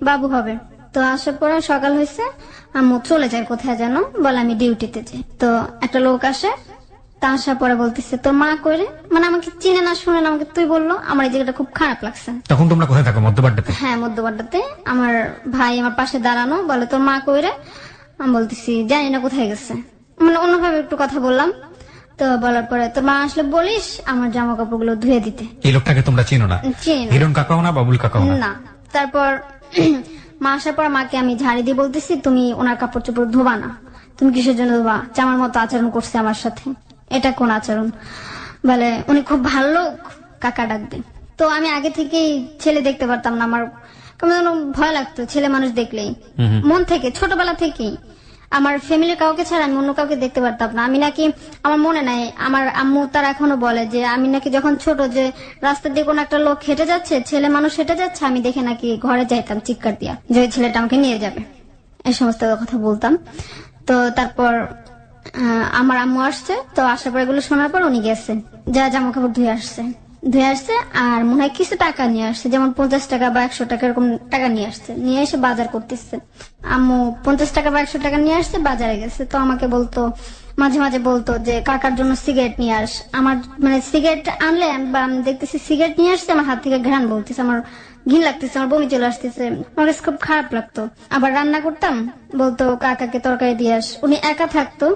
বাবু হবে। তো আসার পরে সকাল হয়েছে, আম্মু চলে যায় কোথায় যেন, বলে আমি ডিউটিতে যাই। তো একটা লোক আসে, তা আসার পরে বলতেছে তোর মা কইরে, মানে আমাকে চিনে না শুনে না আমাকে তুই বললো। আমার এই জায়গাটা খুব খারাপ লাগছে। তখন তোমরা কোথায় থাকো? মধ্যবাড্ডাতে? হ্যাঁ, মধ্যবাড্ডাতে। আমার ভাই আমার পাশে দাঁড়ানো, বলে তোর মা কইরে। আমি বলতেছি জানি না কোথায় গেছে, মানে অন্যভাবে একটু কথা বললাম। তো বলার পরে তোর মা আসলে বলিস আমার জামা কাপড়গুলো ধুয়ে দিতে। এই লোকটাকে তোমরা চিনো না? চিনি না। হিরণ কাকাও না, বাবুল কাকাও না? না। তারপর মা আসার পর মাকে আমি ঝাড়ি দিয়ে বলতেছি তুমি ওনার কাপড় চোপড় ধোবা না, তুমি কিসের জন্য ধোবা? জামার মতো আচরণ করছে আমার সাথে, এটা কোন আচরণ? বলে উনি খুব ভালো লোক, কাকা ডাকবে। তো আমি আগে থেকেই ছেলে দেখতে পারতাম না, আমার কেমন যেন ভয় লাগতো ছেলে মানুষ দেখলেই, মন থেকে ছোটবেলা থেকেই। আমার ফ্যামিলির কাউকে ছাড়া আমি অন্য কাউকে দেখতে পারতাম না। আমি নাকি, আমার মনে নাই, আমার আম্মু তারা এখনো বলে যে আমি নাকি যখন ছোট, যে রাস্তা দিয়ে কোনো একটা লোক হেঁটে যাচ্ছে, ছেলে মানুষ হেঁটে যাচ্ছে, আমি দেখে নাকি ঘরে যাইতাম চিৎকার দিয়া যে ওই ছেলেটা আমাকে নিয়ে যাবে, এই সমস্ত কথা বলতাম। তো তারপর আমার আম্মু আসছে, তো আসার পর এগুলো শোনার পর উনি গেছে, যা জামা কাপড় ধুয়ে আসছে আর মনে হয় কিছু টাকা নিয়ে আসছে, যেমন 50 টাকা বা 100 টাকা এরকম টাকা নিয়ে আসছে, নিয়ে এসে বাজার করতেছে। আম্মু 50 টাকা বা 100 টাকা নিয়ে আসছে, বাজারে গেছে। তো আমাকে বলতো, মাঝে মাঝে বলতো যে কাকার জন্য সিগারেট নিয়ে আস। আমার মানে সিগারেট আনলে বা আমি দেখতেছি সিগারেট নিয়ে আসছে, আমার হাত থেকে ঘ্রাণ বলতেছে, আমার ঘিন লাগতেছে, আমার বমি চলে আসতেছে, আমার কাছে খুব খারাপ লাগতো। আবার রান্না করতাম, বলতো কাকাকে তরকারি দিয়ে আস। উনি একা থাকতো,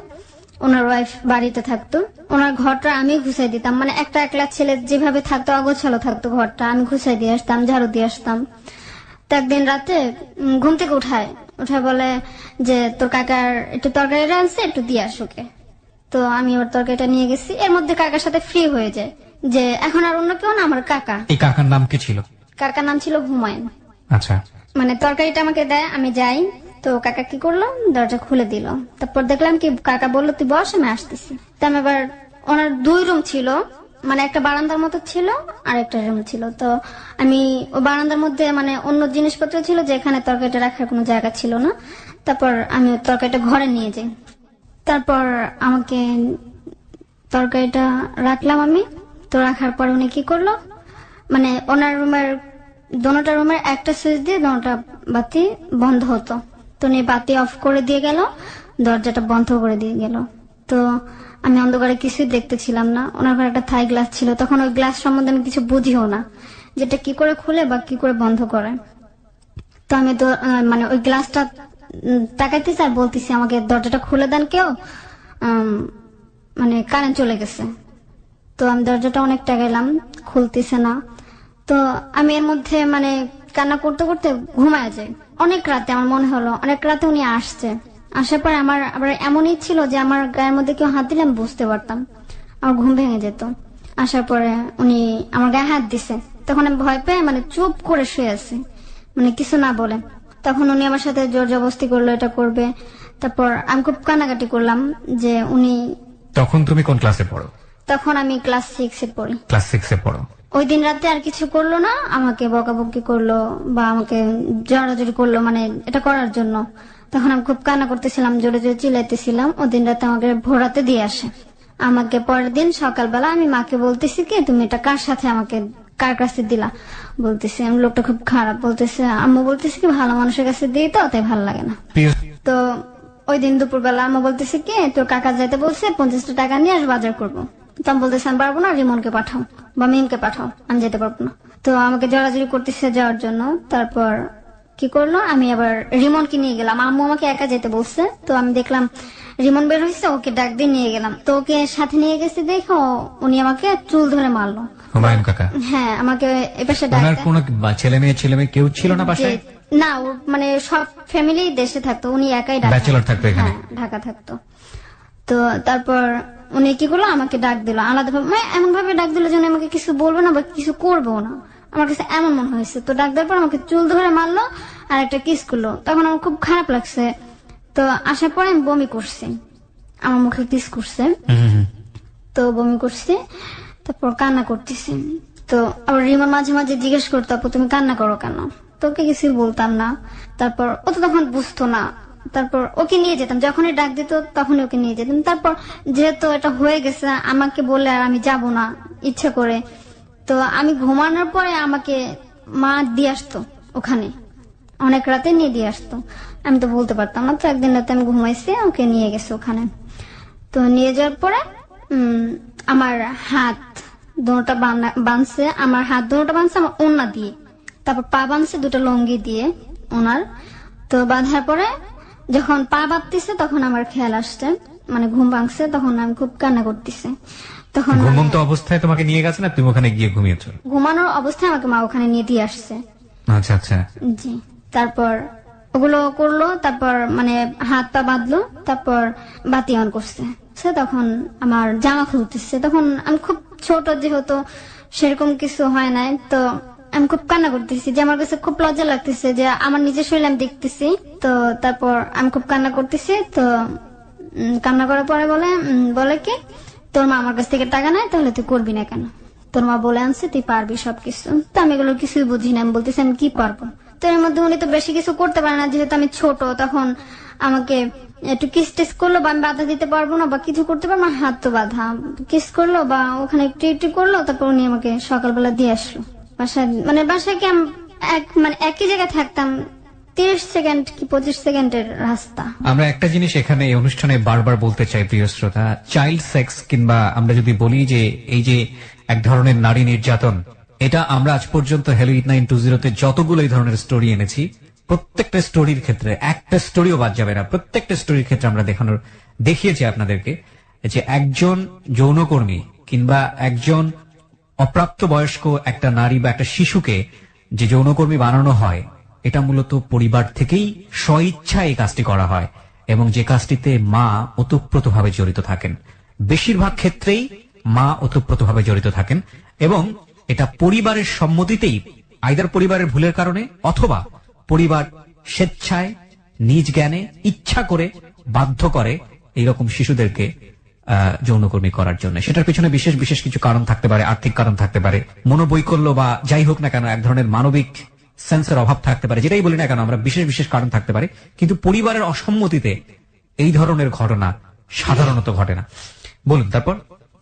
ওনার ওয়াইফ বাড়িতে থাকতো, ওনার ঘরটা আমি ঘুষাই দিতাম, মানে একটা একলা ছেলে যেভাবে থাকতো অগোছালো থাকতো ঘরটা, আমি ঘুষাই দিয়ে আসতাম, ঝাড়ু দিয়ে আসতাম। তো একদিন রাতে ঘুম থেকে উঠায় বলে যে তোর কাকার একটু তরকারি রাঁধছে, একটু দিয়ে আস ওকে। তো আমি ওর তরকারিটা নিয়ে গেছি, এর মধ্যে কাকার সাথে ফ্রি হয়ে যায় যে এখন আর অন্য কেউ না, আমার কাকা। এই কাকার নাম কি ছিল? কাকার নাম ছিল হুমায়ুন। আচ্ছা, মানে তরকারিটা আমাকে দেয়, আমি যাই, তো কাকা কি করলো, দরজা খুলে দিল। তারপর দেখলাম কি, কাকা বললো তুই বস, আমি আসতেছি। তো আমি এবার, ওনার 2 রুম ছিল, মানে একটা বারান্দার মতো ছিল আর একটা রুম ছিল। তো আমি ও বারান্দার মধ্যে মানে অন্য জিনিসপত্র ছিল, যেখানে তরকারিটা রাখার কোনো জায়গা ছিল না। তারপর আমি তরকারিটা ঘরে নিয়ে যাই। তারপর আমাকে তরকারিটা রাখলাম আমি, তো রাখার পর উনি কি করলো, মানে ওনার রুমের দোনোটা রুমের একটা সুইচ দিয়ে দোনোটা বাতি বন্ধ হতো, তো উনি বাতি অফ করে দিয়ে গেল, দরজাটা বন্ধ করে দিয়ে গেল। তো আমি অন্ধকারে কিছুই দেখতেছিলাম না। ওনার ঘরে একটা থাই গ্লাস ছিল, তখন ওই গ্লাস সম্বন্ধে আমি কিছু বুঝিও না, যেটা কি করে খুলে বা কি করে বন্ধ করে। তো আমি তো মানে ওই গ্লাসটা তাকাইতেছি আর বলতেছি আমাকে দরজাটা খুলে দেন কেউ, মানে কারেন্ট চলে গেছে। তো আমি দরজাটা অনেক টাকাইলাম, খুলতেছে না। তো আমি এর মধ্যে মানে কান্না করতে করতে ঘুমায় যাই। অনেক রাতে আমার মনে হলো, অনেক রাতে উনি আসছে। আসার পর আমার আবার এমনই ছিল যে আমার গায়ের মধ্যে কেউ হাত দিলে আমি বুঝতে পারতাম, আমার ঘুম ভেঙে যেত। আসার পরে উনি আমার গায়ে হাত দিছে, তখন আমি ভয় পেয়ে মানে চুপ করে শুয়ে আছি, মানে কিছু না বলে। তখন উনি আমার সাথে জোর জবরদস্তি করলো, এটা করবে। তারপর আমি খুব কান্নাকাটি করলাম যে উনি। তখন তুমি কোন ক্লাসে পড়ো? তখন আমি ক্লাস 6-এ পড়ি। ক্লাস 6-এ পড়ো। ওই দিন রাতে আর কিছু করলো না, আমাকে বকাবকি করলো বা আমাকে জড়াজড়ি করলো, মানে এটা করার জন্য। তখন আমি খুব কান্না করতেছিলাম, জোরে জোরে চিল্লাইতেছিলাম। ওই দিন রাতে আমাকে ভোরাতে দিয়ে আসে। আমাকে পরের দিন সকালবেলা আমি মাকে বলতেছি কি, তুমি এটা কার সাথে আমাকে কার কাছে দিলা, বলতেছি আমি লোকটা খুব খারাপ। বলতেছে, আম্মু বলতেছি কি ভালো মানুষের কাছে দিই তো, তাই ভালো লাগে না। তো ওই দিন দুপুরবেলা আম্মু বলতেছে কি, তোর কাকা যাইতে বলছে 50 টাকা নিয়ে আস, বাজার করবো। তো আমি বলতেছি আমি পারবো না, রিমনকে পাঠাও বা মিমকে পাঠাও, আমি যেতে পারবো না। তো আমাকে জড়াজড়ি করতেছে যাওয়ার জন্য। তারপর কি করলো, আমি আবার রিমনকে নিয়ে গেলাম। আম্মু আমাকে একা যেতে বলছে, তো আমি দেখলাম রিমন বের হয়েছে, ওকে ডাক দিয়ে নিয়ে গেলাম। তো ওকে সাথে নিয়ে গেছি, দেখো উনি আমাকে চুল ধরে মারলো। হুমায়ুন কাকা? হ্যাঁ, আমাকে এপাশে ওনার কোনো ছেলে মেয়ে কেউ ছিল না বাসায়? না, ওর মানে সব ফ্যামিলি দেশে থাকতো, উনি একাই ব্যাচেলর থাকতো এখানে? ঢাকা থাকতো। তো তারপর উনি কি করলো, আমাকে ডাক দিল আলাদা ভাবে, মানে এমন ভাবে ডাক দিল যেন আমাকে কিছু বলবো না বা কিছু করবো না, আমার কাছে এমন মনে হয়েছে। তো ডাক দেওয়ার পর আমাকে চুল ধরে মারলো আর একটা কিস করলো। তখন আমার খুব খারাপ লাগছে। তো আসার পরে আমি বমি করছি, আমার মুখে কিস করছে, তো বমি করছি। তারপর কান্না করতেছি। তো আবার রিমন মাঝে মাঝে জিজ্ঞেস করতো, আপু তুমি কান্না করো কেন? তোকে কিছু বলতাম না। তারপর ও তো তখন বুঝতো না। তারপর ওকে নিয়ে যেতাম, যখনই ডাক দিত তখনই ওকে নিয়ে যেতাম। তারপর যেহেতু এটা হয়ে গেছে, আমাকে বলে আর আমি যাব না ইচ্ছে করে। তো আমি ঘুমানোর পরে আমাকে মা দিয়ে আসতো ওখানে, অনেক রাতে নিয়ে দিয়ে আসতো। আমি তো বলতে পারতাম না। তো একদিন রাতে আমি ঘুমাইছি, ওকে নিয়ে গেছে ওখানে। তো নিয়ে যাওয়ার পরে আমার হাত দুটো বাঁধছে, আমার হাত দুটো বাঁধছে আমার ওড়না দিয়ে, তারপর পা বাঁধছে দুটো লুঙ্গি দিয়ে ওনার। তো বাঁধার পরে যখন পা বাঁধতেছে তখন আমার খেয়াল আসছে, মানে ঘুম ভাঙছে। তখন আমি খুব কান্না করতেছি। তখন ঘুমন্ত অবস্থায় তোমাকে নিয়ে গেছে না, তুমি ওখানে গিয়ে ঘুমিয়েছো? ঘুমানোর অবস্থায় আমাকে মা ওখানে নিয়ে দিয়ে আসছে। আচ্ছা আচ্ছা, জি। তারপর ওগুলো করলো, তারপর মানে হাত পা বাঁধলো, তারপর বাতি অন করছে। তখন আমার জামা খুলতেছে। তখন আমি খুব ছোট, যেহেতু সেরকম কিছু হয় নাই, তো আমি খুব কান্না করতেছি যে আমার কাছে খুব লজ্জা লাগতেছে যে আমার নিজের শরীর আমি দেখতেছি। তো তো তারপর আমি খুব কান্না করতেছি, তো কান্না করার পরে বলে কি, তোর মা আমার কাছ থেকে টাকা নেয়, তাহলে তুই করবি না কেন? তোর মা বলে আনছে তুই পারবি সবকিছু। তো আমি এগুলো কিছুই বুঝি না, আমি বলতেছি আমি কি পারবো। তো এর মধ্যে উনি তো বেশি কিছু করতে পারে না, যেহেতু আমি ছোট, তখন আমাকে একটু কিস টিস করলো বা আমি বাধা দিতে পারবো না বা কিছু করতে পারবো না, হাত তো বাধা, কিস করলো বা ওখানে একটু একটু করলো, তারপর উনি আমাকে সকালবেলা দিয়ে আসলো বাসায়। মানে বাসায় কি মানে একই জায়গায় থাকতাম, 30 সেকেন্ড কি 25 সেকেন্ডের রাস্তা। আমরা একটা জিনিস এখানে এই অনুষ্ঠানে বারবার বলতে চাই প্রিয় শ্রোতা, চাইল্ড সেক্স কিংবা আমরা যদি বলি যে এই যে এক ধরনের নারী নির্যাতন, এটা আমরা আজ পর্যন্ত হ্যালো 8920 যতগুলো এই ধরনের স্টোরি এনেছি, প্রত্যেকটা স্টোরির ক্ষেত্রে একটা স্টোরিও বাদ যাবে না। প্রত্যেকটা স্টোরির ক্ষেত্রে আমরা দেখিয়েছি আপনাদেরকে যে একজন যৌনকর্মী কিংবা একজন অপ্রাপ্ত বয়স্ক একটা নারী বা একটা শিশুকে যে যৌনকর্মী বানানো হয়, এটা মূলত পরিবার থেকেই স্বইচ্ছায় এই কাজটি করা হয় এবং যে কাজটিতে মা ওতপ্রোতভাবে জড়িত থাকেন। বেশিরভাগ ক্ষেত্রেই মা ওতপ্রোতভাবে জড়িত থাকেন এবং এটা পরিবারের সম্মতিতেই, আইদার পরিবারের ভুলের কারণে অথবা পরিবার স্বেচ্ছায় নিজ জ্ঞানে ইচ্ছা করে বাধ্য করে এইরকম শিশুদেরকে যৌনকর্মী করার জন্য। সেটার পিছনে বিশেষ বিশেষ কিছু কারণ থাকতে পারে, আর্থিক কারণ থাকতে পারে, মনোবৈকল্য বা যাই হোক না কেন এক ধরনের মানবিক সেন্সের অভাব থাকতে পারে, যেটাই বলি না কেন আমরা বিশেষ বিশেষ কারণ থাকতে পারে, কিন্তু পরিবারের অসম্মতিতে এই ধরনের ঘটনা সাধারণত ঘটে না। বলুন তারপর।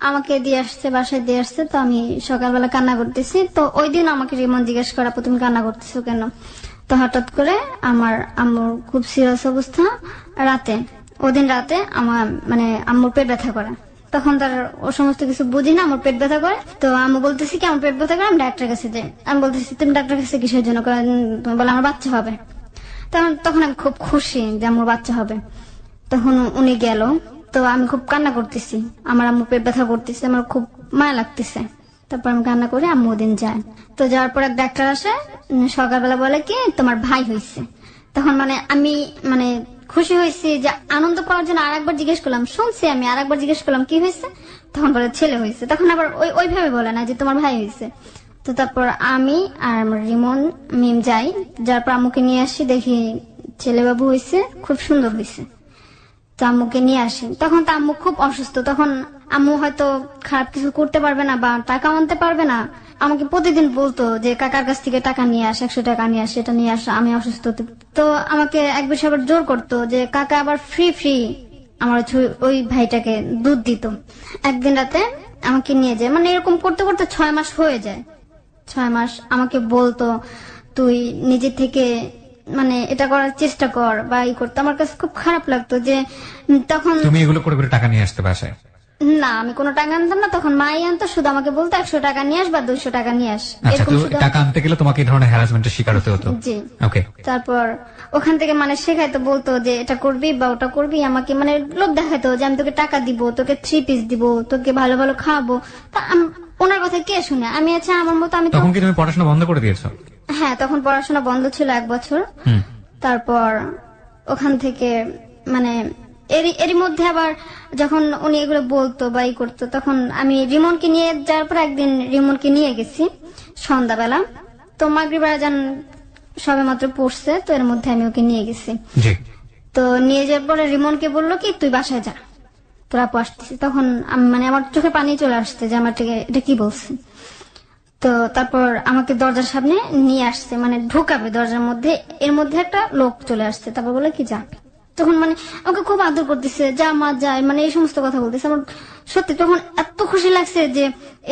আমাকে দিয়ে আসছে, বাসায় দিয়ে আসছে, তো আমি সকালবেলা কান্না করতেছি। তো ওই দিন আমাকে রিমন জিজ্ঞেস করা, তুমি কান্না করতেছো কেন? তো হঠাৎ করে আমার আম্মুর খুব সিরিয়াস অবস্থা, ওদিন রাতে আমার মানে আম্মুর পেট ব্যথা করে। তখন তার ও সমস্ত কিছু বুঝি না, আমার পেট ব্যথা করে। তো আম্মু বলতেছি কি আমার পেট ব্যথা করে, আমি ডাক্তার কাছে যাই। আমি বলতেছি তুমি ডাক্তার কাছে কিসের জন্য? বলে আমার বাচ্চা হবে। তখন আমি খুব খুশি যে আমার বাচ্চা হবে। তখন উনি গেল, তো আমি খুব কান্না করতেছি, আমার আম্মু পেট ব্যথা করতেছে, আমার খুব মায়া লাগতেছে। তারপর আমি কান্না করে আম্মু ওদিন যায়। তো যাওয়ার পর এক ডাক্তার আসে, সকালবেলা বলে কি তোমার ভাই হয়েছে। তখন মানে আমি মানে খুশি হয়েছি, যে আনন্দ পাওয়ার জন্য আরেকবার জিজ্ঞেস করলাম, শুনছি আমি আরেকবার জিজ্ঞেস করলাম কি হয়েছে, তখন বলে ছেলে হয়েছে। তখন আবার ওইভাবে বলে না যে তোমার ভাই হয়েছে। তো তারপর আমি আর আমার রিমন মিম যাই, যার পর আম্মুকে নিয়ে আসি, দেখি ছেলে বাবু হয়েছে, খুব সুন্দর হয়েছে। তো আম্মুকে নিয়ে আসি, তখন তো আম্মু খুব অসুস্থ। তখন আম্মু হয়তো খারাপ কিছু করতে পারবে না বা টাকা আনতে পারবে না, আমাকে প্রতিদিন বলতো যে কাকার কাছ থেকে টাকা নিয়ে আস, 100 টাকা নিয়ে আস, এটা নিয়ে আস, আমি অসুস্থ। তো আমাকে এক বিষয় আবার জোর করতো যে কাকা আবার ফ্রি আমার ওই ভাইটাকে দুধ দিত। একদিন রাতে আমাকে নিয়ে যায়, মানে এরকম করতে করতে 6 মাস হয়ে যায়। 6 মাস আমাকে বলতো তুই নিজে থেকে মানে এটা করার চেষ্টা কর বা ই করতো। আমার কাছে খুব খারাপ লাগতো যে তখন তুমি এগুলো করে করে টাকা নিয়ে আসতে বাসায়? না, আমি কোনো টাকা আনতাম না, তখন মাই আনতো, শুধু আমাকে বলতো 100 টাকা নিয়ে আস বা 200 টাকা নিয়ে আস। আচ্ছা, টাকা আনতে গেলে তোমাকে এই ধরনের হ্যারাসমেন্টের শিকার হতে হতো? জি। ওকে। তারপর ওখান থেকে মানে শেখাইতো, বলতো যে এটা করবি বা ওটা করবি, আমাকে মানে লোক দেখাইতো যে আমি তোকে টাকা দিব, তোকে 3 পিস দিব, তোকে ভালো ভালো খাওয়াবো। তা ওনার কথা কে শুনে? আমি আচ্ছা আমার মতো আমি তখন কি তুমি পড়াশোনা বন্ধ করে দিয়েছো? হ্যাঁ, তখন পড়াশোনা বন্ধ ছিল 1 বছর। তারপর ওখান থেকে মানে এরই মধ্যে আবার যখন উনি এগুলো বলতো বা ই করতো, তখন আমি রিমনকে নিয়ে যাওয়ার পর একদিন রিমনকে নিয়ে গেছি সন্ধ্যাবেলা। তো মাগরিব আজান সবে মাত্র পড়ছে, তো এর মধ্যে আমি ওকে নিয়ে গেছি। তো নিয়ে যাওয়ার পরে রিমনকে বললো কি তুই বাসায় যা, তোরা আসতেছি। তখন মানে আমার চোখে পানি চলে আসছে যে আমার এটা কি বলছে। তো তারপর আমাকে দরজার সামনে নিয়ে আসছে, মানে ঢোকাবে দরজার মধ্যে, এর মধ্যে একটা লোক চলে আসছে। তারপর বলে কি যা। তখন মানে আমাকে খুব আদর করতেছে, যা মা যায়, মানে এই সমস্ত কথা বলতেছে। আমার সত্যি তখন এত খুশি লাগছে যে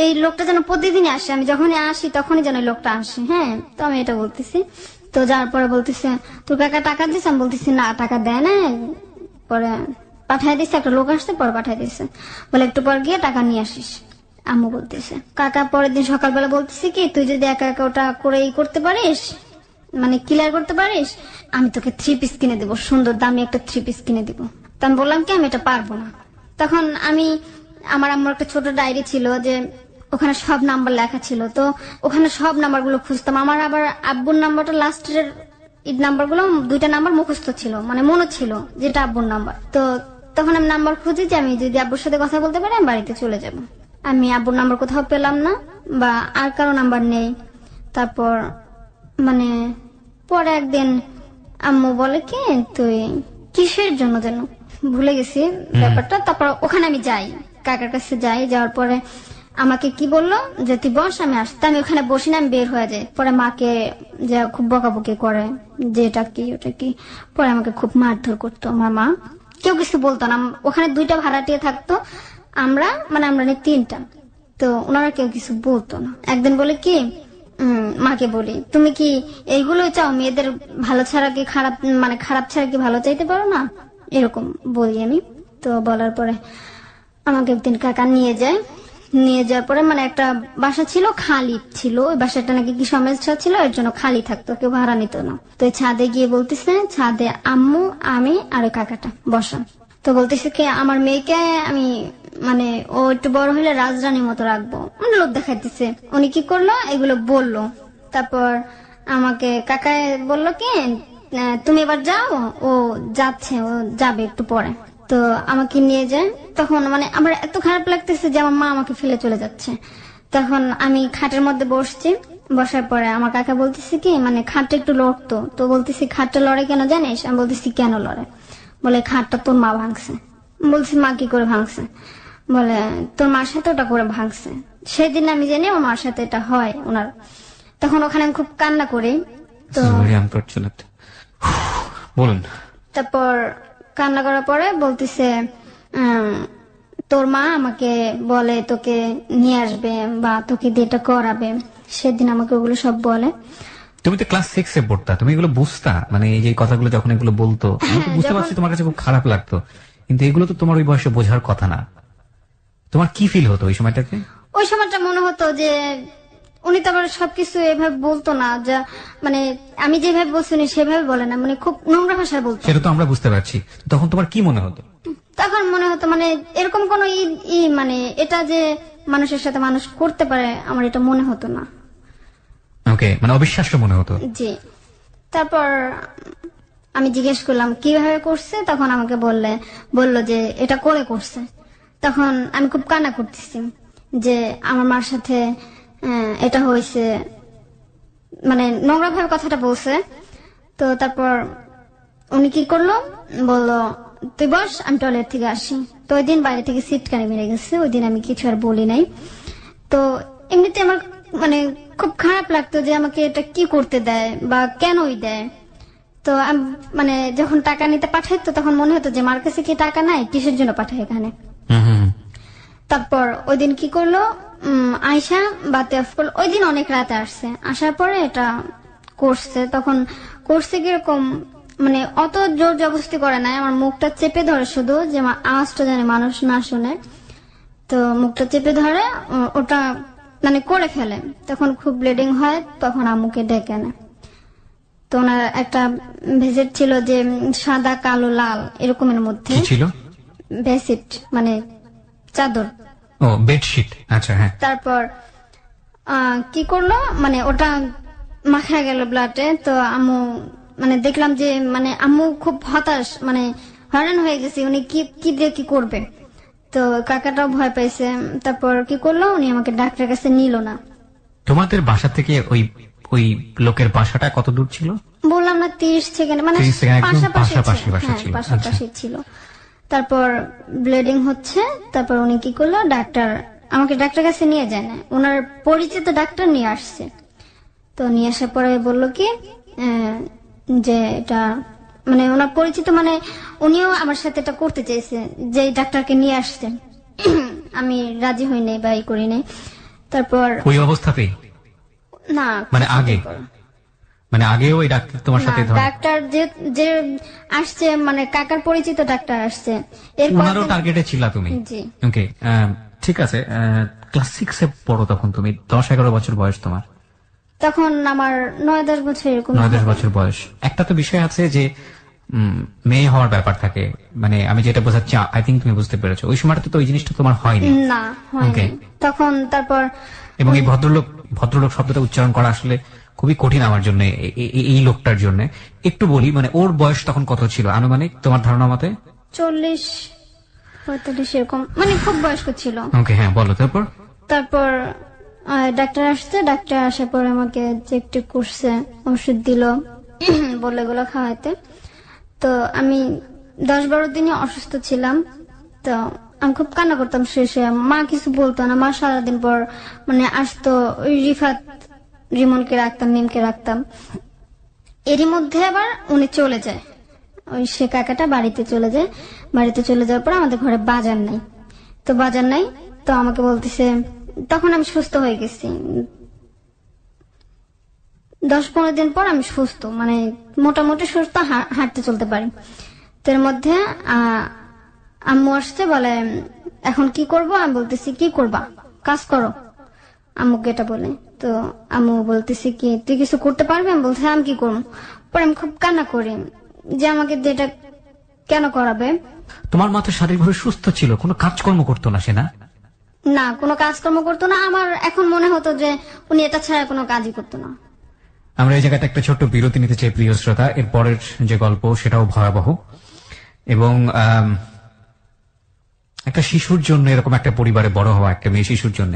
এই লোকটা যেন প্রতিদিনই আসে, আমি যখনই আসি তখনই যেন এই লোকটা আসে। হ্যাঁ, তো আমি এটা বলতেছি। তো যাওয়ার পরে বলতেছে তোর কাকা টাকা দিচ্ছে? আমি বলতেছি না, টাকা দেয় না, পরে পাঠাই দিচ্ছে, একটা লোক আসছে পরে পাঠাই দিচ্ছে, বলে একটু পর গিয়ে টাকা নিয়ে আসিস। আম্মু বলতেছে কাকা পরের দিন সকালবেলা বলতেছে কি তুই যদি একা একা ওটা করে করতে পারিস, মানে ক্লিয়ার করতে পারিস, আমি তোকে 3 পিস কিনে দেবো, সুন্দর দামি একটা 3 পিস কিনে দিব। তো আমি বললাম কি আমি এটা পারবো না। তখন আমার আম্মুর একটা ছোট ডায়েরি ছিল, যে ওখানে সব নাম্বার লেখা ছিল। তো ওখানে সব নাম্বার গুলো খুঁজতাম। আমার আবার আব্বুর নাম্বারটা লাস্টের নাম্বার গুলো 2টা নাম্বার মুখস্থ ছিল, মানে মনে ছিল যেটা আব্বুর নাম্বার। তো তখন আমি নাম্বার খুঁজি যে আমি যদি আব্বুর সাথে কথা বলতে পারি আমি বাড়িতে চলে যাব। আমি আব্বুর নাম্বার কোথাও পেলাম না বা আর কারো নাম্বার নেই। তারপর মানে পরে একদিন আম্মু বলে কি তুই কিসের জন্য যেন ভুলে গেছি ব্যাপারটা। তারপর ওখানে আমি যাই, কাকার কাছে যাই, যাওয়ার পরে আমাকে কি বললো যে তুই বস, আমি আসতে। আমি ওখানে বসি না, আমি বের হয়ে যাই। পরে মাকে যা খুব বকাবকি করে যে এটা কি ওটা কি। পরে আমাকে খুব মারধর করতো আমার মা, কেউ কিছু বলতো না। ওখানে 2টা ভাড়াটিয়া থাকতো, আমরা নেই 3টা, তো ওনারা কেউ কিছু বলতো না। একদিন বলে কি মাকে বলি তুমি কি এইগুলো চাও, মেয়েদের ভালো ছাড়া কি খারাপ, খারাপ ছাড়া কি ভালো চাইতে পারো না, এরকম বলি আমি। তো বলার পরে আমাকে একদিন কাকা নিয়ে যায়। নিয়ে যাওয়ার পরে একটা বাসা ছিল, খালি ছিল। ওই বাসাটা নাকি কি সমস্যা ছিল, এর জন্য খালি থাকতো, কেউ ভাড়া নিত না। তো ছাদে গিয়ে বলতেছে, ছাদে আম্মু আমি আর ওই কাকাটা বসা। তো বলতেছে কি আমার মেয়েকে আমি ও একটু বড় হলে রাজরানীর মতো রাখবো, লোক দেখাইতেছে। উনি কি করলো, এগুলো বললো। তারপর আমাকে কাকায় বললো কি তুমি এবার যাও, ও যাচ্ছে, ও যাবে একটু পরে। তো আমাকে নিয়ে যায়। তখন আমার এত খারাপ লাগতেছে যে আমার মা আমাকে ফেলে চলে যাচ্ছে। তখন আমি খাটের মধ্যে বসছি, বসার পরে আমার কাকা বলতেছে কি খাটটা একটু লড়তো। তো বলতেছি খাটটা লড়ে কেন জানিস? আমি বলতেছি কেন লড়ে? বলে খাটটা তোর মা ভাঙছে। বলছি মা কি করে ভাঙছে? বলে তোর মার সাথে ওটা করে ভাঙছে। সেদিন আমি জানি আমার মার সাথে এটা হয় ওনার। তখন ওখানে আমি খুব কান্না করি। তো বলুন। তারপর কান্না করার পরে বলতেছে তোর মা আমাকে বলে তোকে নিয়ে আসবে বা তোকে দিয়ে এটা করাবে। সেদিন আমাকে ওগুলো সব বলে। তুমি তো ক্লাস 6 এ পড়তা, তুমি এগুলো বুঝতা? এই যে কথাগুলো যখন এগুলো বলতো, আমি তো বুঝতে পারছি তোমার কাছে খুব খারাপ লাগতো, কিন্তু এগুলো তো তোমার ওই বয়সে বোঝার কথা না। তোমার কি ফিল হতো ওই সময়টাকে? ওই সময়টা মনে হতো যে উনি তো আবার সবকিছু এভাবে বলতো না, যা আমি যেভাবে বলছি উনি সেভাবে বলে না, খুব নোংরা ভাষায় বলতো। সেটা তো আমরা বুঝতে পারছি। তখন তোমার কি মনে হতো? তখন মনে হতো এরকম কোন এটা যে মানুষের সাথে মানুষ করতে পারে, আমার এটা মনে হতো না। ওকে, অবিশ্বাস্য মনে হতো। জি। তারপর আমি জিজ্ঞেস করলাম কিভাবে করছে, তখন আমাকে বললো যে এটা করে করছে। তখন আমি খুব কান্না করতেছি যে আমার মার সাথে এটা হয়েছে, নোংরা ভাবে কথাটা বলছে। তো তারপর উনি কি করলো, বললো তুই বস, আমি টয়লেট থেকে আসি। তো ওই দিন বাইরে থেকে সিটকানি মেরে গেছে। ওই দিন আমি কিছু আর বলি নাই। তো এমনিতে আমার খুব খারাপ লাগতো যে আমাকে এটা কি করতে দেয় বা কেনই দেয়। তো যখন টাকা নিতে পাঠাইতো তখন মনে হতো যে মার কাছে কি টাকা নাই, কিসের জন্য পাঠায় এখানে। তারপর ওই দিন কি করলো, আয়শা বাতি অফ করলো। ওই দিন অনেক রাতে আসছে, আসার পরে এটা করছে। তখন করছে কিরকম অত জোর জবরদস্তি করে নাই, আমার মুখটা চেপে ধরে শুধু, যে আমার আওয়াজটা জানে মানুষ না শুনে। তো মুখটা চেপে ধরে ওটা করে ফেলে। তখন খুব ব্লিডিং হয়, তখন আম্মুকে ডেকে নেয়। তো ওনার একটা ভেজেট ছিল যে সাদা কালো লাল এরকমের মধ্যে ছিল বেডশিট, চাদর। ও বেডশিট, আচ্ছা হ্যাঁ। তারপর কি করলো, ওটা মাখা গেল ব্লাডে। তো আম্মু দেখলাম যে আম্মু খুব হতাশ, হয়রান হয়ে গেছে, উনি কি দিয়ে কি করবে। তো কাকাটাও ভয় পাইছে। তারপর কি করলো, উনি আমাকে ডাক্তারের কাছে নিল না। তোমাদের বাসা থেকে ওই লোকের বাসাটা কত দূর ছিল? বললাম না 30 সেকেন্ড, 30 সেকেন্ড, একদম পাশাপাশি বাসা ছিল। পাশাপাশি ছিল। তারপর ব্লিডিং হচ্ছে। তারপর উনি কি করলো, আমাকে ডাক্তার কাছে নিয়ে যায় না, ওনার পরিচিত ডাক্তার নিয়ে আসছে। তো নিয়ে আসার পরে বললো কি যে এটা ওনার পরিচিত, উনিও আমার সাথে এটা করতে চেয়েছে, যে ডাক্তারকে নিয়ে আসছে। আমি রাজি হই নাই বা ই করি নাই। তারপর ওই অবস্থাতেই না, আগেও ওই ডাক্তার তোমার সাথে ডাক্তার যে আসছে, কাকার পরিচিত ডাক্তার আসছে, ওনারও টার্গেটে ছিল তুমি? জি। ওকে, ঠিক আছে। ক্লাস 6 এ পড়ো তখন তুমি, 10-11 বছর বয়স তোমার। তখন আমার 9-10 বছর এরকম। 9-10 বছর বয়স। একটা তো বিষয় আছে যে মেয়ে হওয়ার ব্যাপার থাকে, আমি যেটা বোঝাচ্ছি, আই থিঙ্ক তুমি বুঝতে পেরেছো। ওই সময়টাতে তো ওই জিনিসটা তোমার হয়নি না, হয়নি তখন। তারপর এবং এই ভদ্রলোক শব্দটা উচ্চারণ করা আসলে খুবই কঠিন আমার জন্য, এই লোকটার জন্য। একটু বলি, ওর বয়স তখন কত ছিল আনুমানিক তোমার ধারণা মতে? 40-45 এরকম, খুব বয়স্ক ছিল। ওকে, হ্যাঁ বলো। তারপর ডাক্তার আসছে, ডাক্তার আসার পর আমাকে চেক টেক করছে, ওষুধ দিল। বললো এগুলো খাওয়াইতে। তো আমি 10-12 দিনই অসুস্থ ছিলাম। তো আমি খুব কান্না করতাম শেষে, মা কিছু বলতো না। মা সারাদিন পর মানে আসতো, ওই রিফাত রিমনকে রাখতাম, মিমকে রাখতাম। এরই মধ্যে আবার উনি চলে যায়, ওই সে কাকাটা বাড়িতে চলে যায়। বাড়িতে চলে যাওয়ার পর আমাদের ঘরে বাজার নাই। তো বাজার নাই, তো আমাকে বলতেছে, তখন আমি সুস্থ হয়ে গেছি। 10-15 দিন পর আমি সুস্থ, মানে মোটামুটি সুস্থ, হাঁটতে চলতে পারি। তো এর মধ্যে আম্মু আসছে, বলে এখন কি করব? আমি বলতেছি কি করবা, কাজ করো, আম্মুকে এটা বলে। তো আম্মু বলতেছি কি তুই কিছু করতে পারবি? আমি বলছি আমি কি করবো। পরে আমি খুব কান্না করি যে আমাকে যেটা কেন করাবে। তোমার মা তো শারীরিকভাবে সুস্থ ছিল, কোনো কাজকর্ম করতো না সে, না? না, কোনো কাজকর্ম করতো না। আমার এখন মনে হতো যে উনি এটা ছাড়া কোনো কাজই করতো না। আমরা এই জায়গাতে একটা ছোট্ট বিরতি নিতে চাই প্রিয় শ্রোতা। এর পরের যে গল্প সেটাও ভয়াবহ, এবং একটা শিশুর জন্য, এরকম একটা পরিবারে বড় হওয়া একটা মেয়ে শিশুর জন্য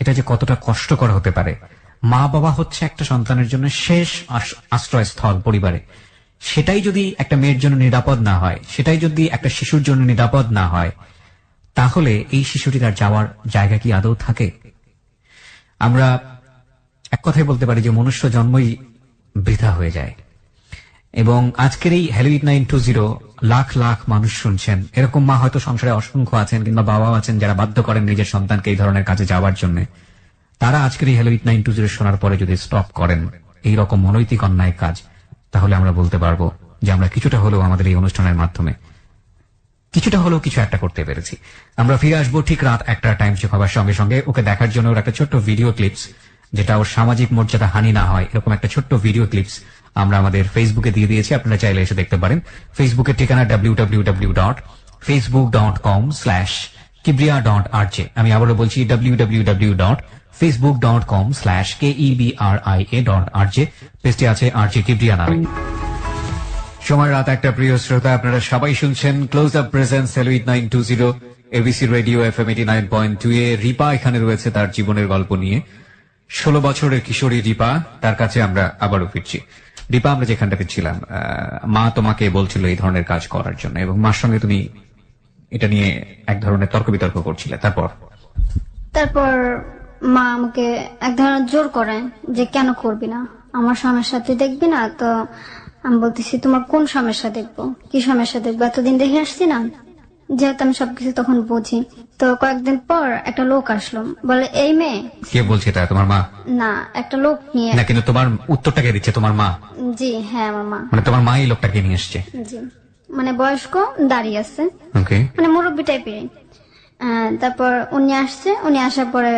এটা যে কতটা কষ্টকর হতে পারে। মা বাবা হচ্ছে একটা সন্তানের জন্য শেষ আশ্রয়স্থল পরিবারে। সেটাই যদি একটা মেয়ের জন্য নিরাপদ না হয়, সেটাই যদি একটা শিশুর জন্য নিরাপদ না হয়, তাহলে এই শিশুটির আর যাওয়ার জায়গা কি আদৌ থাকে? আমরা এক কথাই বলতে পারি যে মনুষ্য জন্মই বৃথা হয়ে যায়। এবং আজকের এই হ্যালো 8920 লাখ লাখ মানুষ শুনছেন। এরকম মা হয়তো সংসারে অসংখ্য আছেন, কিংবা বাবাও আছেন যারা বাধ্য করেন নিজের সন্তানকে এই ধরনের কাজে যাওয়ার জন্য। তারা আজকের এই হ্যালো 8920 শোনার পরে যদি স্টপ করেন এই রকম অনৈতিক অন্যায় কাজ, তাহলে আমরা বলতে পারবো যে আমরা কিছুটা হলেও আমাদের এই অনুষ্ঠানের মাধ্যমে কিছুটা হলেও কিছু একটা করতে পেরেছি। আমরা ফিরে আসবো ঠিক রাত 1টা টাইম চেক হবার সঙ্গে সঙ্গে। ওকে দেখার জন্য ওর একটা ছোট্ট ভিডিও ক্লিপস, যেটা ওর সামাজিক মর্যাদা হানি না হয়, এরকম একটা ছোট্ট ভিডিও ক্লিপস আমরা আমাদের ফেসবুকে দিয়ে দিয়েছি। আপনারা চাইলে এসে দেখতে পারেন। ফেসবুকের ঠিকানা www.facebook.com/kibria.rj। আমি আবারও বলছি www.facebook.com/kebria.rj। পেজটি আছে আরজে কিবরিয়া নামে। সময় রাত 1টা প্রিয় শ্রোতা, আপনারা সবাই শুনছেন close up presence hello 8920 ABC radio FM 89.2 এ। রিপা এখানে রয়েছে তার জীবনের গল্প নিয়ে। 16 বছরের কিশোরী রিপা, তার কাছে আমরা আবারও ফিরছি। রিপা, আমরা যেখানটাতে ছিলাম, মা তোমাকে বলছিল এই ধরনের কাজ করার জন্য, এবং মার সঙ্গে তুমি এটা নিয়ে এক ধরনের তর্ক বিতর্ক করছিলে। তারপর মা আমাকে এক ধরনের জোর করে যে কেন করবি না, আমার সমস্যা তুই দেখবি না। তো আমি বলতেছি তোমার কোন সমস্যা দেখবো, কি সমস্যা দেখবো, এতদিন দেখে আসছি না, যেহেতু আমি সবকিছু তখন বুঝি। তো কয়েকদিন পর একটা লোক আসলো, বলে এই মেয়ে। কে বলছে এটা? তোমার মা? না, একটা লোক নিয়ে। না, কিন্তু তোমার উত্তরটাকে দিচ্ছে তোমার মা? জি হ্যাঁ, আমার মা। মানে তোমার মা এই লোকটাকে নিয়ে এসছে? জি, মানে বয়স্ক, দাঁড়িয়ে আছে, ওকে, মানে মুরব্বী টাইপের। তারপর উনি আসছে, উনি আসার পরে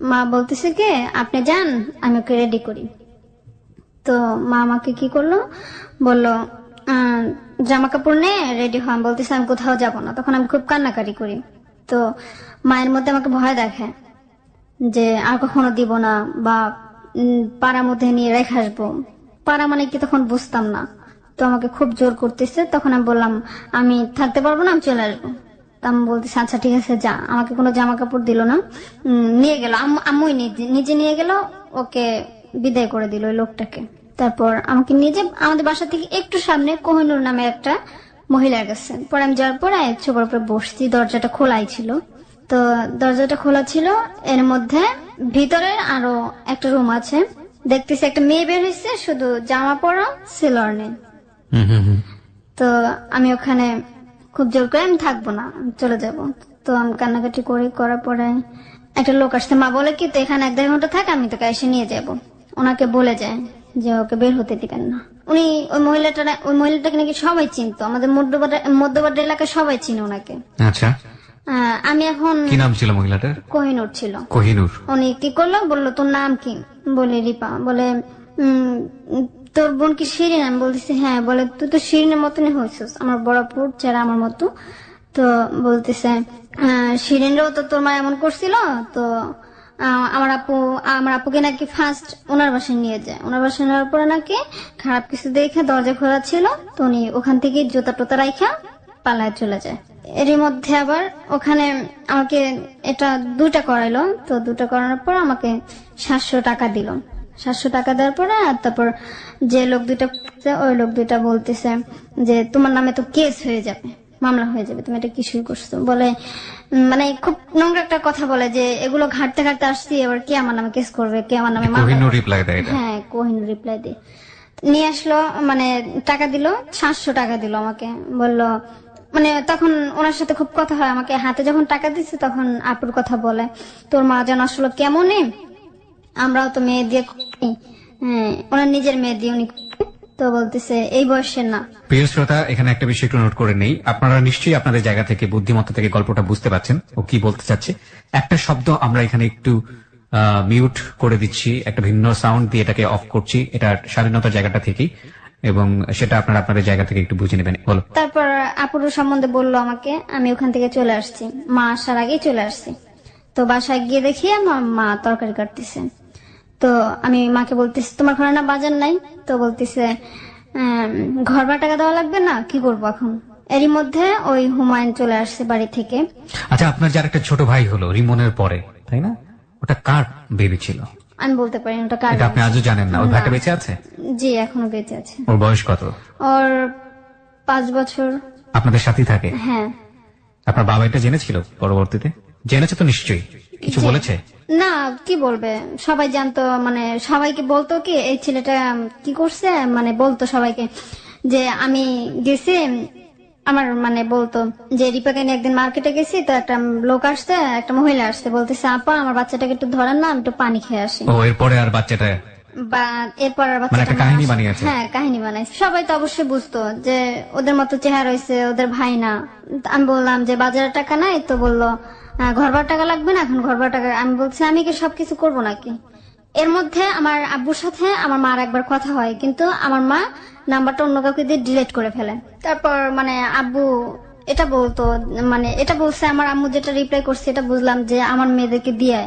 মা বলতেছে কি আপনি যান, আমি ওকে রেডি করি। তো মা আমাকে কি করলো, বললো জামা কাপড় নে রেডি হন। বলতেছে আমি কোথাও যাব না। তখন আমি খুব কান্নাকাটি করি। তো মায়ের মধ্যে আমাকে ভয় দেখে যে আর কখনো দিব না, বা পাড়ার মধ্যে নিয়ে রেখে আসবো। পাড়া মানে কি তখন বুঝতাম না। তো আমাকে খুব জোর করতেছে। তখন আমি বললাম আমি থাকতে পারবো না, আমি চলে আসবো। তা আমি বলতেছি আচ্ছা ঠিক আছে যা। আমাকে কোনো জামা কাপড় দিল না, নিয়ে গেল, আম্মুই নিজে নিয়ে গেল, ওকে বিদায় করে দিল ওই লোকটাকে। তারপর আমাকে নিজে আমাদের বাসা থেকে একটু সামনে কোহিনুর নামে একটা মহিলার কাছে। পরে আমি যাওয়ার পরে ছোপার উপরে বসছি, দরজাটা খোলাই ছিল। তো দরজাটা খোলা ছিল, এর মধ্যে ভিতরের আরো একটা রুম আছে। দেখতেছি একটা মেয়ে বের হয়েছে, শুধু জামা পরা, সেলর নেই। তো আমি ওখানে খুব জোর করে আমি থাকবো না, আমি চলে যাব। তো আমি কান্নাকাটি করার পরে একটা লোক আসছে। মা বলে কি তো এখানে 1-1.5 ঘন্টা থাক, আমি তোকে এসে নিয়ে যাব। ওনাকে বলে যায় যে ওকে বের হতে দিবেন না। উনি ওই মহিলাটাকে নাকি সবাই চিনতো, আমাদের মধ্যবাড্ডা এলাকায় সবাই চিনে ওনাকে। আচ্ছা, আমি এখন কি নাম ছিল মহিলাটার? কোহিনুর ছিল। কোহিনুর। উনি কি করলো, বললো তোর নাম কি? বলে রিপা। বলে তোর বোন কি শিরিন? আমি বলতেছি হ্যাঁ। বলে তুই তো শিরিনের মতনই হয়েছিস, আমার বড়পুর চেহারা আমার মতো। তো বলতেছে শিরিনরাও তো তোর মা এমন করছিল। তো আমার আপুকে নাকি ফার্স্ট ওনার বাসায় নিয়ে যায়। ওনার বাসায় নেওয়ার পরে নাকি খারাপ কিছু দেখে দরজা খোলা ছিল, তো উনি ওখান থেকে জুতা টোতা রাইখা পালায় চলে যায়। এরই মধ্যে আবার ওখানে আমাকে এটা 2টা করাইলো। তো 2টা করানোর পর আমাকে 700 টাকা দিল। 700 টাকা দেওয়ার পরে আর তারপর যে লোক দুইটা ওই লোক দুইটা বলতেছে যে তোমার নামে তো কেস হয়ে যাবে, মামলা হয়ে যাবে, তুমি এটা কি শুরু করছো বলে, মানে খুব নোংরা একটা কথা বলে যে এগুলো ঘাটতে ঘাটতে আসছি, এবার কে আমার নামে কেস করবে, কে আমার নামে মামলা। কোহিনূর রিপ্লাই দেয় এটা। হ্যাঁ, কোহিনূর রিপ্লাই দিয়ে নিয়ে আসলো, মানে টাকা দিল, 700 টাকা দিল আমাকে, বললো মানে তখন ওনার সাথে খুব কথা হয়, আমাকে হাতে যখন টাকা দিচ্ছে তখন আপুর কথা বলে, তোর মা যেন আসলে কেমনে, আমরাও তো মেয়ে দিয়ে করি, ওনার নিজের মেয়ে দিয়ে উনি করি। তো বলতেছে এই বয়সের না। প্রিয় শ্রোতা, এখানে একটা বিষয় একটু নোট করে নেই, আপনারা নিশ্চয়ই আপনাদের জায়গা থেকে বুদ্ধিমত্তা থেকে গল্পটা বুঝতে পারছেন ও কি বলতে চাচ্ছে। একটা শব্দ আমরা এখানে একটু মিউট করে দিচ্ছি, একটা ভিন্ন সাউন্ড দিয়ে এটাকে অফ করছি, এটার স্বাধীনতার জায়গাটা থেকেই, এবং সেটা আপনারা আপনাদের জায়গা থেকে একটু বুঝে নেবেন। বলো। তারপর আপুর সম্বন্ধে বললো আমাকে, আমি ওখান থেকে চলে আসছি, মা আসার আগেই চলে আসছি। তো বাসায় গিয়ে দেখি আমার মা তরকারি কাটতেছে। তো আমি মাকে বলতেছি তোমার ঘরে না বাজার নাই? তো বলতেছে ঘর ভাড়া টাকা দেওয়া লাগবে না, কি করবো এখন। এরই মধ্যে ওই হুমায়ুন চলে আসছে বাড়ি থেকে। আচ্ছা, আপনার যার একটা ছোট ভাই হলো রিমনের পরে, তাই না? ওটা কার বেবি ছিল? আমি বলতে পারি না ওটা কার। এটা আপনি আজও জানেন না? ওই ভাইটা বেঁচে আছে? জি, এখনো বেঁচে আছে। ওর বয়স কত? ওর 5 বছর। আপনাদের সাথেই থাকে? হ্যাঁ। আপনার বাবা এটা জেনেছিল পরবর্তীতে? জেনেছে তো নিশ্চয়ই, কিছু জি। বলেছে? না, কি বলবে, সবাই জানতো, মানে সবাইকে বলতো কি এই ছেলেটা কি করছে, মানে বলতো সবাইকে যে আমি গেছি, আমার মানে বলতো যে রিপাকে নিয়ে একদিন মার্কেটে গেছি, তো একটা লোক আসছে, একটা মহিলা আসছে, বলতেছে আপা আমার বাচ্চাটাকে একটু ধরেন না, আমি একটু পানি খেয়ে আসি। ও, এরপরে আর বাচ্চাটা বা এরপর আর মানে বাচ্চাটা একটা কাহিনী বানিয়েছে? হ্যাঁ, কাহিনী বানাইছে। সবাই তো অবশ্যই বুঝতো যে ওদের মতো চেহারা হয়েছে, ওদের ভাই না। আমি বললাম যে বাজারের টাকা নাই, তো বললো ঘর ভাড়া টাকা লাগবে না, এখন ঘর ভাড়া টাকা। আমি বলছি আমি কি সবকিছু করবো নাকি। এর মধ্যে আমার আব্বুর সাথে আমার মার একবার কথা হয়, কিন্তু আমার মা নাম্বারটা অন্য কাউকে দিয়ে ডিলিট করে ফেলে। তারপর মানে আব্বু এটা বলতো, মানে এটা বলছে, আমার আম্মু যেটা রিপ্লাই করছে এটা বুঝলাম যে আমার মেয়েদেরকে দিয়ে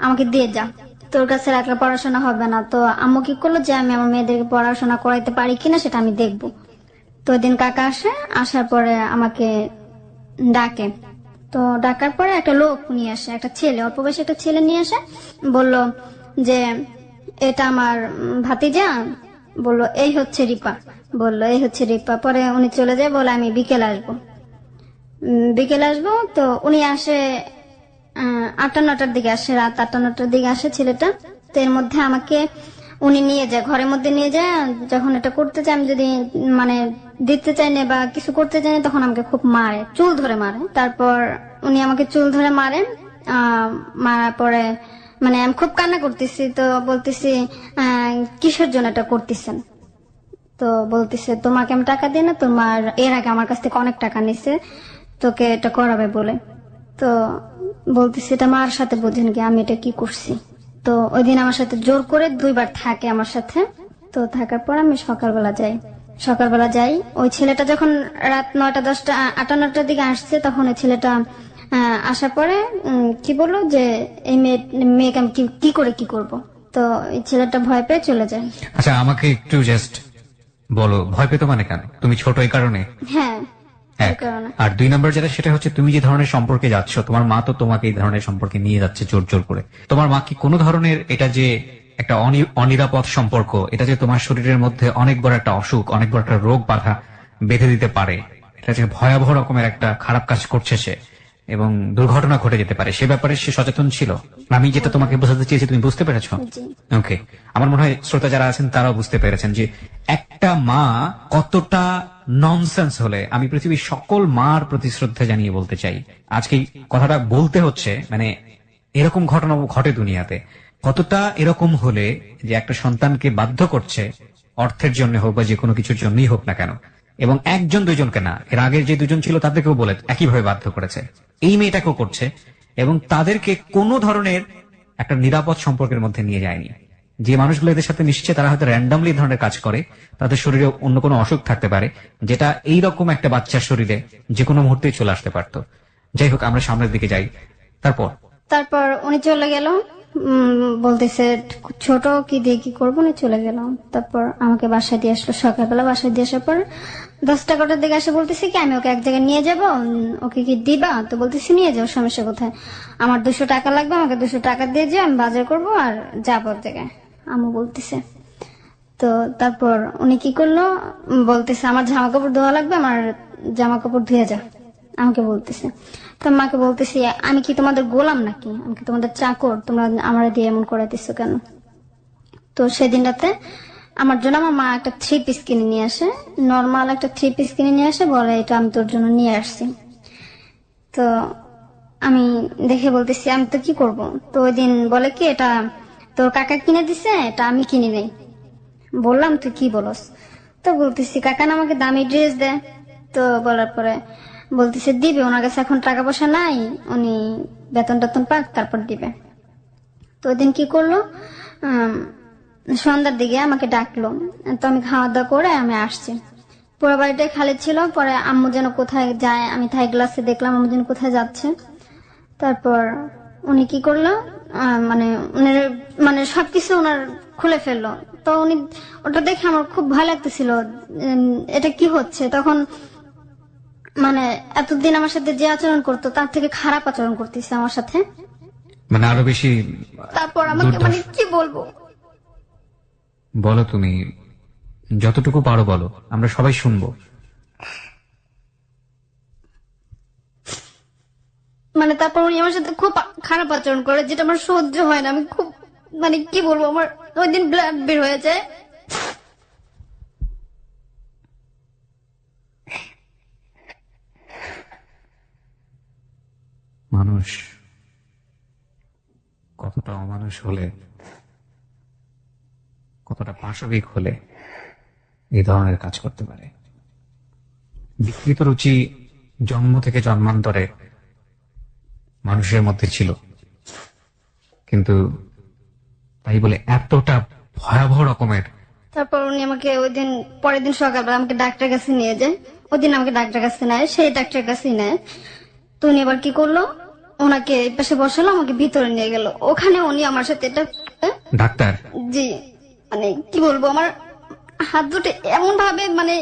আমাকে দিয়ে যা, তোর কাছে রাখলে পড়াশোনা হবে না। তো আম্মু কি করলো যে আমি আমার মেয়েদেরকে পড়াশোনা করাইতে পারি কিনা সেটা আমি দেখবো। তো ওইদিন কাকা আসে, আসার পরে আমাকে ডাকে। তো ডাকার পরে একটা লোক নিয়ে আসে, একটা ছেলে, অল্প বয়সী একটা ছেলে নিয়ে আসে, বলল যে এটা আমার ভাতিজা, বললো এই হচ্ছে রিপা, বললো এই হচ্ছে রিপা। পরে উনি চলে যায়, বলে আমি বিকেলে আসবো। বিকেলে আসবো। তো উনি আসে 8টা-9টার দিকে আসে, রাত 8টা-9টার দিকে আসে ছেলেটা। তো এর মধ্যে আমাকে উনি নিয়ে যায়, ঘরের মধ্যে নিয়ে যায়। যখন এটা করতে চাই, আমি যদি মানে দিতে চাই না বা কিছু করতে চাই না, তখন আমাকে খুব মারে, চুল ধরে মারে। তারপর উনি আমাকে চুল ধরে মারেন। মারার পরে মানে আমি খুব কান্না করতেছি। তো বলতেছি কিসের জন্য এটা করতেছেন? তো বলতেছে তোমাকে আমি টাকা দিই না, তোমার এর আগে আমার কাছ থেকে অনেক টাকা নিছে, তোকে এটা করাবে বলে। তো বলতেছি এটা মার সাথে বোঝেন কি আমি এটা কি করছি। তো ওই দিন আমার সাথে জোর করে 2বার থাকে আমার সাথে। তো থাকার পর আমি সকালবেলা যাই। ওই ছেলেটা যখন রাত 9টা 10টা 8টা 9টার দিকে আসছে, তখন ওই ছেলেটা আসার পরে কি বললো যে এই মেয়েকে আমি কি করে কি করব। তো এই ছেলেটা ভয় পেয়ে চলে যায়। আচ্ছা, আমাকে একটু জাস্ট বলো, ভয় পেতো মানে কেন? তুমি ছোট এই কারণে? হ্যাঁ, এই এক। কারণে। আর 2 নম্বর যেটা, সেটা হচ্ছে তুমি যে ধরনের সম্পর্কে যাচ্ছ, তোমার মা তো তোমাকে এই ধরনের সম্পর্কে নিয়ে যাচ্ছে জোর জোর করে। তোমার মা কি কোনো ধরনের এটা যে একটা অনিরাপদ সম্পর্ক, এটা যে তোমার শরীরের মধ্যে অনেক বড় একটা অসুখ, অনেক বড় একটা রোগ বাধা বেঁধে দিতে পারে, এটা যে ভয়াবহ রকমের একটা খারাপ কাজ করছে সে, এবং দুর্ঘটনা ঘটে যেতে পারে, সে ব্যাপারে সে সচেতন ছিল? আমি যেটা তোমাকে বোঝাতে চেয়েছি তুমি বুঝতে পেরেছো? জি। ওকে, আমার মনে হয় শ্রোতা যারা আছেন তারাও বুঝতে পেরেছেন যে একটা মা কতটা ননসেন্স হলে, আমি পৃথিবীর সকল মার প্রতি শ্রদ্ধা জানিয়ে বলতে চাই, আজকে এই কথাটা বলতে হচ্ছে, মানে এরকম ঘটনা ঘটে দুনিয়াতে, কতটা এরকম হলে যে একটা সন্তানকে বাধ্য করছে, অর্থের জন্য হোক বা যে কোনো কিছুর জন্যই হোক না কেন, এবং 1-2জনকে না, এর আগের যে 2জন ছিল তাদেরকেও বলে একইভাবে বাধ্য করেছে, এই মেয়েটাকেও করছে, এবং তাদেরকে কোনো ধরনের একটা নিরাপদ সম্পর্কের মধ্যে নিয়ে যায়নি। যে মানুষগুলো এদের সাথে মিশছে তারা হয়তো র্যান্ডামলি ধরনের কাজ করে, তাদের শরীরে অন্য কোনো অসুখ থাকতে পারে, যেটা এইরকম একটা বাচ্চার শরীরে যে কোনো মুহূর্তেই চলে আসতে পারতো। যাই হোক, আমরা সামনের দিকে যাই। তারপর উনি চলে গেল, বলতেছে ছোট কি দিয়ে কি করবো, উনি চলে গেল। তারপর আমাকে বাসায় দিয়ে আসলো, সকালবেলা বাসায় দিয়ে আসার পর 10টা-11টার দিকে এসে বলতেছি কি আমি ওকে এক জায়গায় নিয়ে যাবো, ওকে কি দিবা? তো বলতেছি নিয়ে যাও, সমস্যা কোথায়, আমার 200 টাকা লাগবে, আমাকে 200 টাকা দিয়ে যাও, আমি বাজার করবো আর যাবো এক জায়গায়। আম্মু বলতেছে। তো তারপর উনি কি করলো, বলতেছে আমার জামা কাপড় ধোয়া লাগবে, আমার জামা কাপড় ধুয়ে যা, আমাকে বলতেছে। তো মাকে বলতেছি আমি কি তোমাদের গোলাম নাকি, আমি কি তোমাদের চাকর, তোমরা আমার দিয়ে এমন করাইতেছো কেন? তো সেদিন রাতে আমার জন্য আমার মা একটা 3 পিস কিনে নিয়ে আসে, নর্মাল একটা 3 পিস কিনে নিয়ে আসে, বলে এটা আমি তোর জন্য নিয়ে আসছি। তো আমি দেখে বলতেছি আমি তো কি করব। তো ওই দিন বলে কি এটা তোর কাকা কিনে দিছে, এটা আমি কিনি নাই। বললাম তুই কি বলস? তো বলতেছি কাকা না আমাকে দামি ড্রেস দেয়। তো বলার পরে বলতেছে দিবে, ওনার কাছে এখন টাকা পয়সা নাই, উনি বেতন টেতন পাক তারপর দিবে। তো ওই দিন কি করলো, সন্ধ্যার দিকে আমাকে ডাকলো। তো আমি খাওয়া দাওয়া করে আমি আসছি, পুরো বাড়িটাই খালি ছিল। পরে আম্মু যেন কোথায় যায়, আমি থাই গ্লাসে দেখলাম আম্মু যেন কোথায় যাচ্ছে। তারপর উনি কি করলো, মানে সবকিছু ওনার খুলে ফেললো। তো উনি ওটা দেখে আমার খুব ভয় লাগতেছিল, এটা কি হচ্ছে। তখন মানে এতদিন আমার সাথে যে আচরণ করতো তার থেকে খারাপ আচরণ করতেছে আমার সাথে। মানে আরো বেশি। তারপর আমাকে মানে কি বলবো, বলো তুমি যতটুকু পারো বলো, আমরা সবাই শুনবো। মানে তারপর উনি আমার সাথে খুব খারাপ আচরণ করে, যেটা আমার সহ্য হয় না। আমি খুব মানে কি বলবো, আমার ওই দিন ব্লাড বের হয়ে যায়। মানুষ কতটা অমানুষ হলে, কতটা পাশবিক হলে এই ধরনের কাজ করতে পারে। বিকৃত রুচি জন্ম থেকে জন্মান্তরে মানুষের মধ্যে ছিল, কিন্তু তাই বলে এতটা ভয়াবহ রকমের। তারপর উনি আমাকে ওই দিন পরের দিন সকালবেলা আমাকে ডাক্তারের কাছে নিয়ে যায়। ওই দিন আমাকে ডাক্তারের কাছে নেয়, সেই ডাক্তারের কাছেই নেয়। তো উনি আবার কি করলো, ওনাকে এই পাশে বসালো, আমাকে ভিতরে নিয়ে গেল। ওখানে উনি আমার সাথে এটা ডাক্তার? জি, মানে কি বলবো, আমার হাত দুটো এমন ভাবে মানে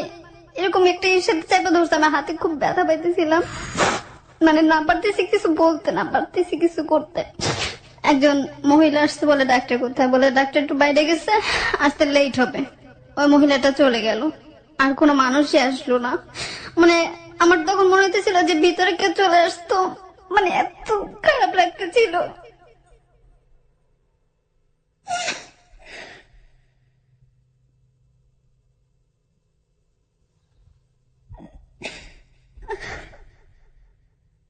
এরকম একটা সাথে চেপে ধরছে, আমার হাতে খুব ব্যথা পাইতেছিলাম, মানে না পারতেছি কিছু বলতে, না পারতেছি কিছু করতে। একজন মহিলা আসছে, বলে ডাক্তার কোথায়, বলে ডাক্তার একটু বাইরে গেছে, আসতে লেট হবে। ওই মহিলাটা চলে গেল, আর কোনো মানুষই আসলো না। মানে আমার তখন মনে হইতেছিল যে ভিতরে কেউ চলে আসতো, মানে এত খারাপ লাগতেছিল।